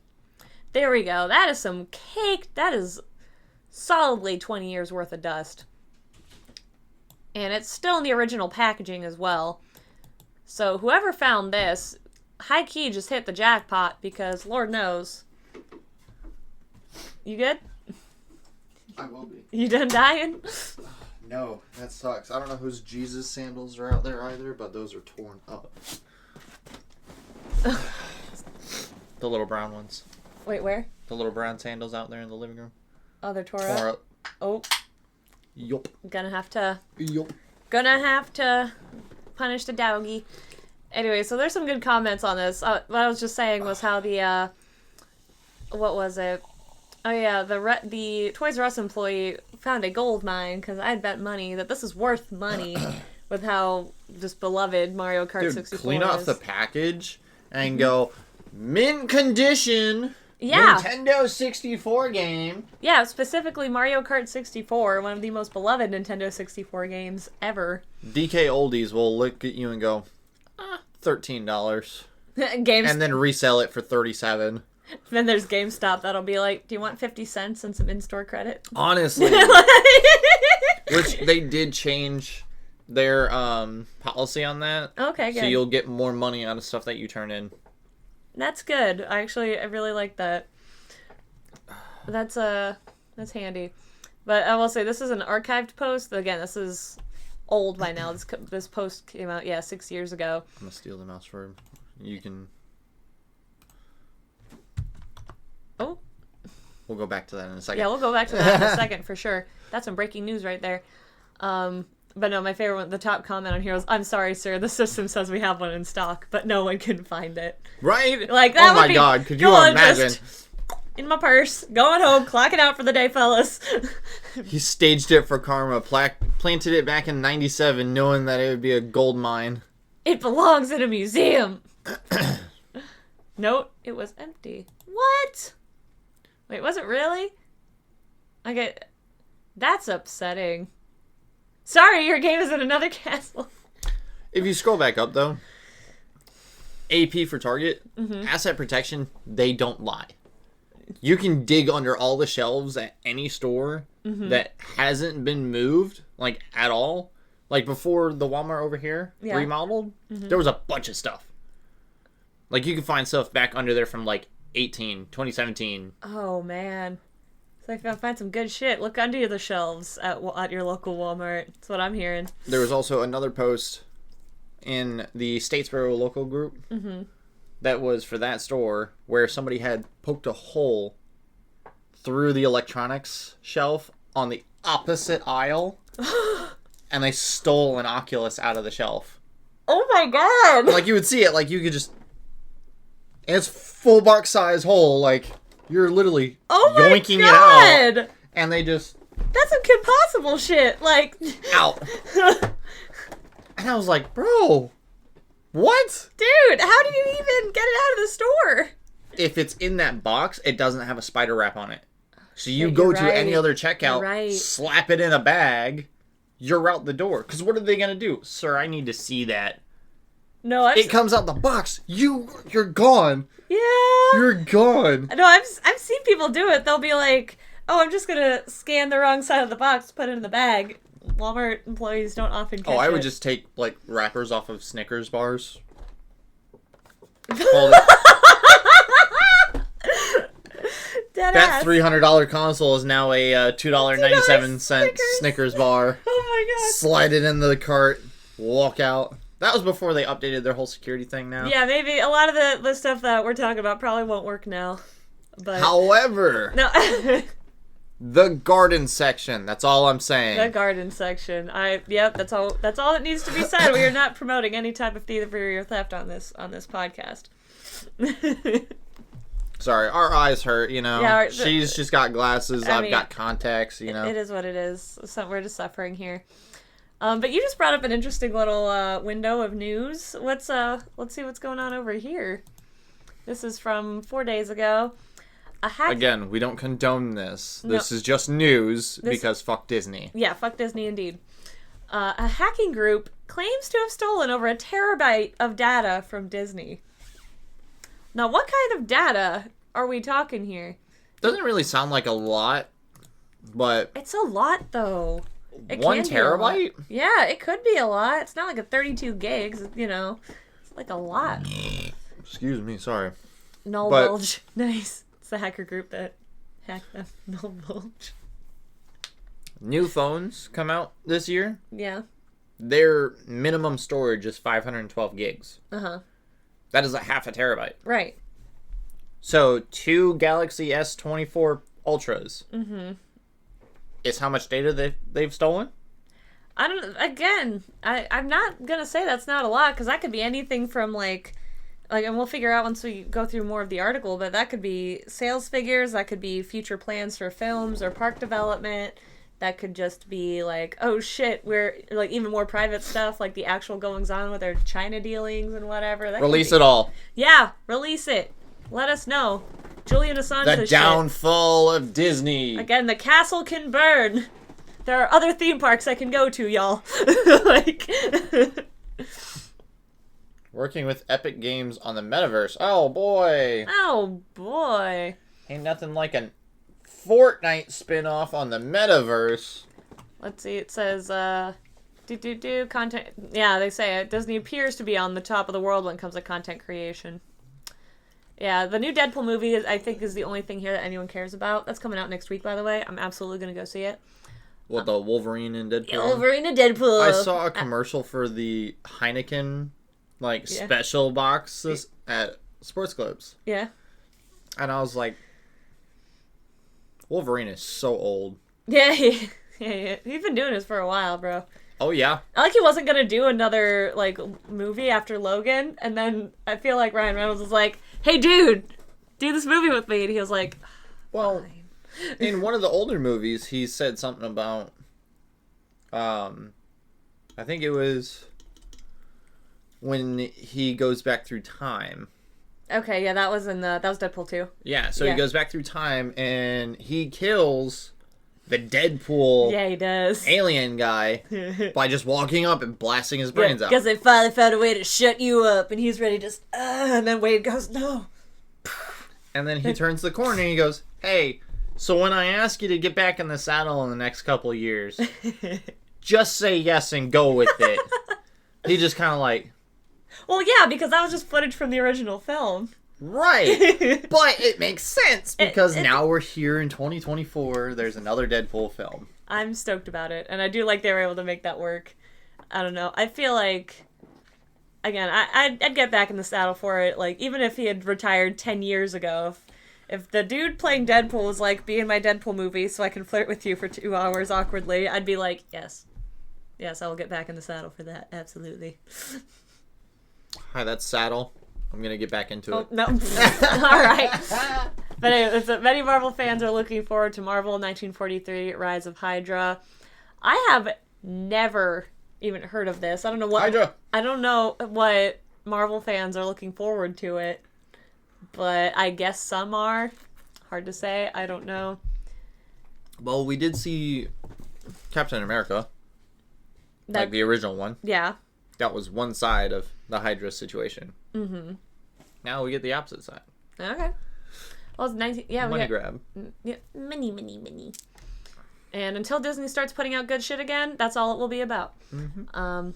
There we go. That is some cake. That is solidly 20 years worth of dust. And it's still in the original packaging as well. So whoever found this, high key just hit the jackpot because Lord knows. You good? I will be. You done dying? know. That sucks. I don't know whose Jesus sandals are out there either, but those are torn up. The little brown ones. Wait, where? The little brown sandals out there in the living room. Oh, they're tore Tore up. up. Oh. Yup. Gonna have to Yup. punish the doggy. Anyway, so there's some good comments on this. What I was just saying was how the, what was it? Oh yeah, the Toys R Us employee found a gold mine because I'd bet money that this is worth money with how just beloved Mario Kart 64 clean is. off the package and go, mint condition. Yeah. Nintendo 64 game. Yeah, specifically Mario Kart 64, one of the most beloved Nintendo 64 games ever. DK Oldies will look at you and go, $13. Games. And then resell it for $37. Then there's GameStop that'll be like, do you want 50 cents and some in-store credit? Honestly. Which they did change their policy on that. Okay, good. So you'll get more money out of stuff that you turn in. That's good. I really like that. That's handy. But I will say this is an archived post. Again, this is old by now. This post came out 6 years ago. I'm gonna steal the mouse for him. You can. Oh. We'll go back to that in a second. Yeah, we'll go back to that in a second for sure. That's some breaking news right there. But no, my favorite one, the top comment on here was, "I'm sorry, sir, the system says we have one in stock, but no one can find it." Right? Like that. Oh my god, could you imagine? In my purse, going home, clocking out for the day, fellas. He staged it for karma, planted it back in '97, knowing that it would be a gold mine. It belongs in a museum. Note, it was empty. What? Wait, was it really? Okay, that's upsetting. Sorry, your game is in another castle. If you scroll back up, though, AP for Target, asset protection, they don't lie. You can dig under all the shelves at any store that hasn't been moved, like, at all. Like, before the Walmart over here remodeled, there was a bunch of stuff. Like, you can find stuff back under there from, like, 2017. Oh, man. So if you find some good shit, look under the shelves at your local Walmart. That's what I'm hearing. There was also another post in the Statesboro local group that was for that store where somebody had poked a hole through the electronics shelf on the opposite aisle and they stole an Oculus out of the shelf. Oh my god! Like, you would see it, like, you could just... And it's full box size hole, like, you're literally yoinking it out. And they just... That's some Kim Possible shit, like... Out. And I was like, bro, what? Dude, how did you even get it out of the store? If it's in that box, it doesn't have a spider wrap on it. So you go to any other checkout, slap it in a bag, you're out the door. Because what are they going to do? Sir, I need to see that. No, it comes out the box. You're gone. Yeah. You're gone. No, I've seen people do it. They'll be like, oh, I'm just going to scan the wrong side of the box, put it in the bag. Walmart employees don't often catch it. I would just take, like, wrappers off of Snickers bars. That $300 console is now a $2.97 Snickers bar. Oh my god. Slide it into the cart, walk out. That was before they updated their whole security thing now. Yeah, maybe a lot of the stuff that we're talking about probably won't work now. But however, no. The garden section, that's all I'm saying. The garden section. Yep, that's all that needs to be said. We are not promoting any type of thievery or theft on this podcast. Sorry, our eyes hurt, you know. Yeah, she's just got glasses, I've got contacts, you know. It is what it is. We're just suffering here. But you just brought up an interesting little window of news. Let's see what's going on over here. This is from 4 days ago. Again, we don't condone this. This is just news because fuck Disney. Yeah, fuck Disney indeed. A hacking group claims to have stolen over 1 terabyte of data from Disney. Now, what kind of data are we talking here? Doesn't really sound like a lot, but... It's a lot, though. 1 terabyte? Yeah, it could be a lot. It's not like a 32 gigs, you know. It's like a lot. Excuse me, sorry. Null Bulge. Nice. It's the hacker group that hacked them. Null Bulge. new phones come out this year, Yeah. their minimum storage is 512 gigs. Uh-huh. That is a half a terabyte. Right. So 2 Galaxy S24 Ultras is how much data they've stolen? I don't. Again, I'm not gonna say that's not a lot because that could be anything from and we'll figure out once we go through more of the article. But that could be sales figures. That could be future plans for films or park development. That could just be like, oh shit, we're like even more private stuff, like the actual goings on with their China dealings and whatever. That Release it all. Yeah, release it. Let us know. Julian Assange. The downfall of Disney. Again, the castle can burn. There are other theme parks I can go to, y'all. Like, working with Epic Games on the metaverse. Oh boy. oh boy. Ain't nothing like a Fortnite spin-off on the metaverse. Let's see. It says, content. Yeah, they say it. Disney appears to be on the top of the world when it comes to content creation. Yeah, the new Deadpool movie, I think, is the only thing here that anyone cares about. That's coming out next week, by the way. I'm absolutely going to go see it. What, the Wolverine and Deadpool? Wolverine and Deadpool. I saw a commercial for the Heineken, special boxes at Sports Clubs. Yeah. And I was like, Wolverine is so old. Yeah. He's been doing this for a while, bro. Oh, yeah. I like he wasn't going to do another, movie after Logan, and then I feel like Ryan Reynolds was like, hey, dude, do this movie with me, and he was like, well, in one of the older movies, he said something about, I think it was when he goes back through time. Okay, yeah, that was Deadpool 2. Yeah, so he goes back through time, and he kills the Deadpool yeah, he does. alien guy by just walking up and blasting his brains out. Because they finally found a way to shut you up, and he's ready to just, and then Wade goes, no. And then he turns the corner and he goes, hey, so when I ask you to get back in the saddle in the next couple of years, just say yes and go with it. He just kind of like... Well, yeah, because that was just footage from the original film. Right. But it makes sense because now we're here in 2024. There's another Deadpool film. I'm stoked about it. And I do like they were able to make that work. I don't know. I feel like, again, I'd get back in the saddle for it. Like, even if he had retired 10 years ago, if the dude playing Deadpool was like, be in my Deadpool movie so I can flirt with you for 2 hours awkwardly, I'd be like, yes. Yes, I will get back in the saddle for that. Absolutely. Hi, that's Saddle. I'm going to get back into it. No. All right. But anyway, many Marvel fans are looking forward to Marvel 1943 Rise of Hydra. I have never even heard of this. I don't know what Hydra. I don't know what Marvel fans are looking forward to it. But I guess some are. Hard to say. I don't know. Well, we did see Captain America. Like the original one. Yeah. That was one side of the Hydra situation. Mm-hmm. Now we get the opposite side. Okay. Well, it's 19... Yeah, money grab. Yeah, money. And until Disney starts putting out good shit again, that's all it will be about. Mm-hmm.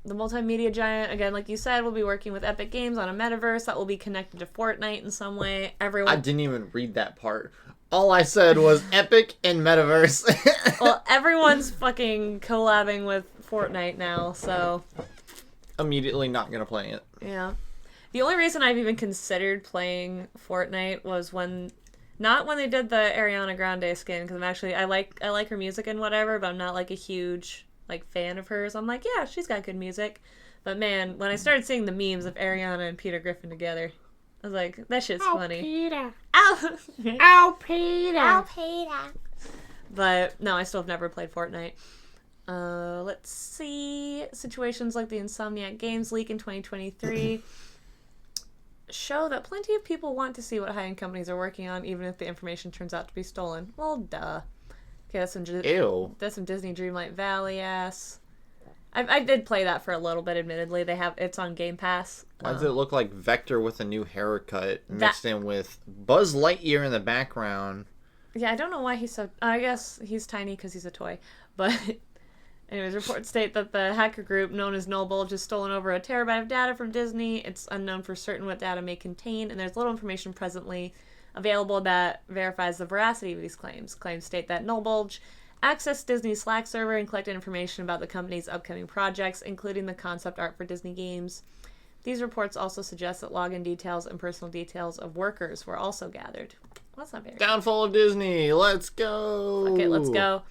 The multimedia giant, again, like you said, will be working with Epic Games on a metaverse that will be connected to Fortnite in some way. I didn't even read that part. All I said was Epic and metaverse. Well, everyone's fucking collabing with Fortnite now, so... Immediately not gonna play it. Yeah. The only reason I've even considered playing Fortnite was not when they did the Ariana Grande skin, because I like her music and whatever, but I'm not like a huge fan of hers. I'm like, yeah, she's got good music. But man, when I started seeing the memes of Ariana and Peter Griffin together, I was like, that shit's funny. Peter. Ow! Ow, Peter. Oh, Peter. But no, I still have never played Fortnite. Let's see. Situations like the Insomniac Games leak in 2023 show that plenty of people want to see what high-end companies are working on, even if the information turns out to be stolen. Well, duh. Okay, that's some Ew. That's some Disney Dreamlight Valley ass. I did play that for a little bit. Admittedly, it's on Game Pass. Why does it look like Vector with a new haircut mixed in with Buzz Lightyear in the background? Yeah, I don't know why he's so... I guess he's tiny because he's a toy. But anyways, reports state that the hacker group known as Nullbulge has stolen over a terabyte of data from Disney. It's unknown for certain what data may contain, and there's little information presently available that verifies the veracity of these claims. Claims state that Nullbulge accessed Disney's Slack server and collected information about the company's upcoming projects, including the concept art for Disney games. These reports also suggest that login details and personal details of workers were also gathered. Well, that's not very Downfall of Disney. Let's go. Okay, let's go.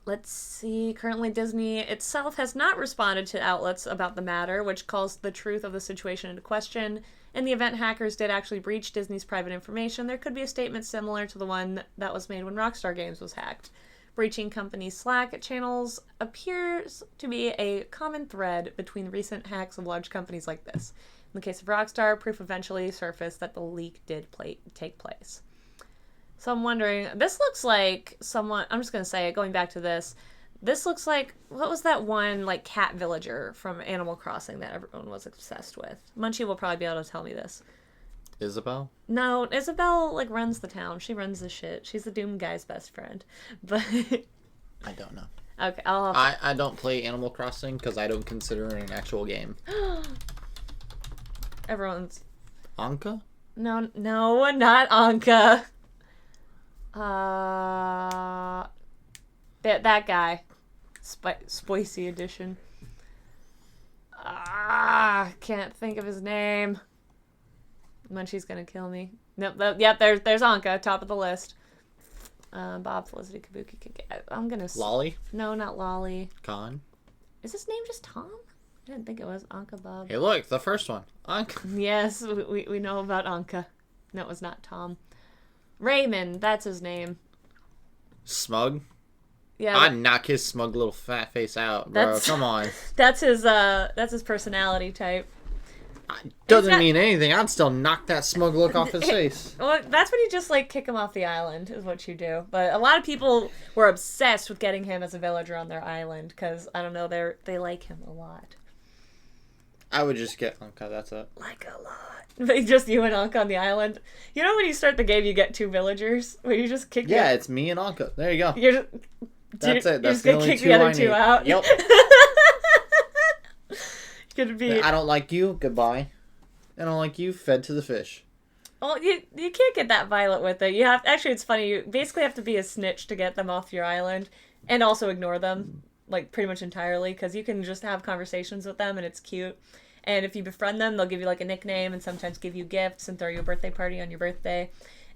Let's see. Currently, Disney itself has not responded to outlets about the matter, which calls the truth of the situation into question. In the event hackers did actually breach Disney's private information, there could be a statement similar to the one that was made when Rockstar Games was hacked. Breaching company Slack channels appears to be a common thread between recent hacks of large companies like this. In the case of Rockstar, proof eventually surfaced that the leak did take place. So I'm wondering, this looks like someone, I'm just going to say it, going back to this looks like, what was that one, like, cat villager from Animal Crossing that everyone was obsessed with? Munchie will probably be able to tell me this. Isabel? No, Isabel, like, runs the town. She runs the shit. She's the Doom guy's best friend. But... I don't know. Okay, I'll have I don't play Animal Crossing because I don't consider it an actual game. Everyone's... Anka? No, not Anka. That guy. Spicy edition. Can't think of his name. Munchie's gonna kill me. Nope, yep, there's Anka, top of the list. Bob, Felicity, Kabuki, I'm gonna... Lolly? No, not Lolly. Khan? Is his name just Tom? I didn't think it was Anka Bob. Hey, look, the first one. Anka. Yes, we know about Anka. No, it was not Tom. Raymond, that's his name. Smug? Yeah. I'd knock his smug little fat face out, bro. Come on. That's his personality type. Doesn't mean anything. I'd still knock that smug look off his face. Well, that's when you just, like, kick him off the island, is what you do. But a lot of people were obsessed with getting him as a villager on their island, because, I don't know, they like him a lot. I would just get Anka, that's it. Like a lot. But just you and Anka on the island. You know when you start the game, you get 2 villagers? Where you just kick Yeah, it's me and Anka. There you go. That's it. That's just the gonna only kick two the other I 2 need. out. Yep. Gonna be... I don't like you. Goodbye. I don't like you. Fed to the fish. Well, you can't get that violent with it. You have... Actually, it's funny. You basically have to be a snitch to get them off your island. And also ignore them. Like, pretty much entirely. Because you can just have conversations with them and it's cute. And if you befriend them, they'll give you, like, a nickname and sometimes give you gifts and throw you a birthday party on your birthday.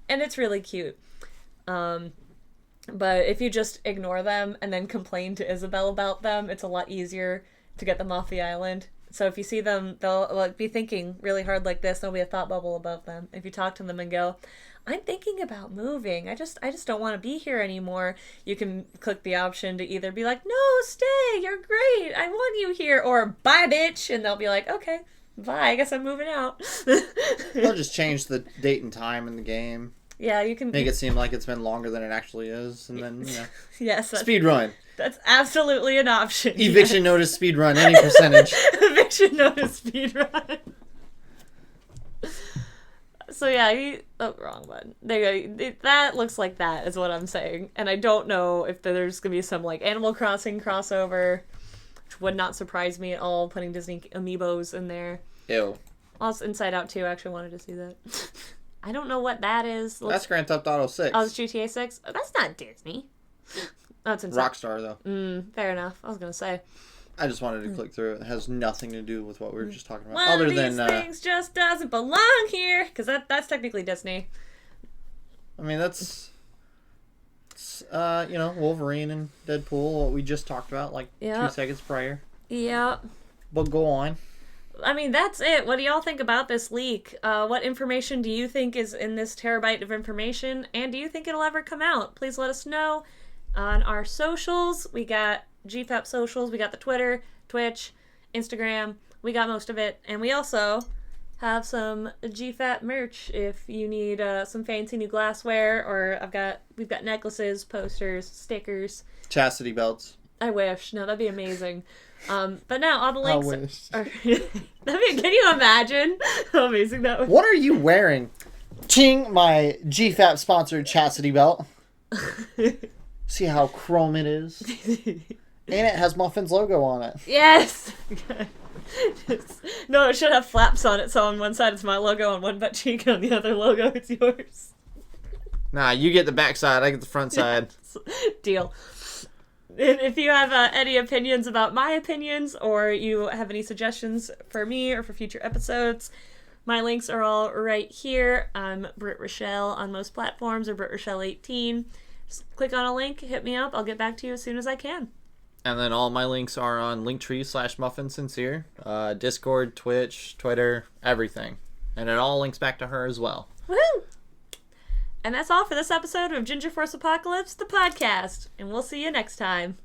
And it's really cute. But if you just ignore them and then complain to Isabel about them, it's a lot easier to get them off the island. So if you see them, they'll, like, be thinking really hard like this. There'll be a thought bubble above them. If you talk to them and go, I'm thinking about moving. I just don't want to be here anymore. You can click the option to either be like, no, stay. You're great. I want you here. Or bye, bitch. And they'll be like, okay, bye. I guess I'm moving out. They'll just change the date and time in the game. Yeah, you can make it seem like it's been longer than it actually is, and then yes, speed run. That's absolutely an option. Eviction notice, speed run, any percentage. Eviction notice, speed run. So yeah, wrong button. There you go. That looks like that is what I'm saying, and I don't know if there's gonna be some like Animal Crossing crossover, which would not surprise me at all. Putting Disney amiibos in there. Ew. Also, Inside Out 2. I actually wanted to see that. I don't know what that is. That's Grand Theft Auto 6. Oh, it's GTA 6? Oh, that's not Disney. That's insane. Rockstar, though. Fair enough. I was going to say. I just wanted to click through it. It has nothing to do with what we were just talking about. One of these things just doesn't belong here. Because that's technically Disney. I mean, that's... Wolverine and Deadpool, what we just talked about, like 2 seconds prior. Yeah. But go on. I mean, that's it. What do y'all think about this leak? What information do you think is in this terabyte of information? And do you think it'll ever come out? Please let us know on our socials. We got GFaP socials. We got the Twitter, Twitch, Instagram. We got most of it. And we also have some GFaP merch if you need some fancy new glassware. Or we've got necklaces, posters, stickers. Chastity belts. I wish. No, that'd be amazing. But now all the links I wish. Can you imagine how amazing that would be? What are you wearing? Ching, my GFaP sponsored chastity belt. See how chrome it is? And it has Muffin's logo on it. Yes! No, it should have flaps on it, so on one side it's my logo, on one butt cheek, and on the other logo it's yours. Nah, you get the back side, I get the front side. Deal. If you have any opinions about my opinions, or you have any suggestions for me or for future episodes, my links are all right here. I'm Britt Rochelle on most platforms, or Britt Rochelle 18. Just click on a link, hit me up. I'll get back to you as soon as I can. And then all my links are on Linktree/MuffinSincere, Discord, Twitch, Twitter, everything. And it all links back to her as well. Woohoo! And that's all for this episode of Ginger Force Apocalypse, the podcast. And we'll see you next time.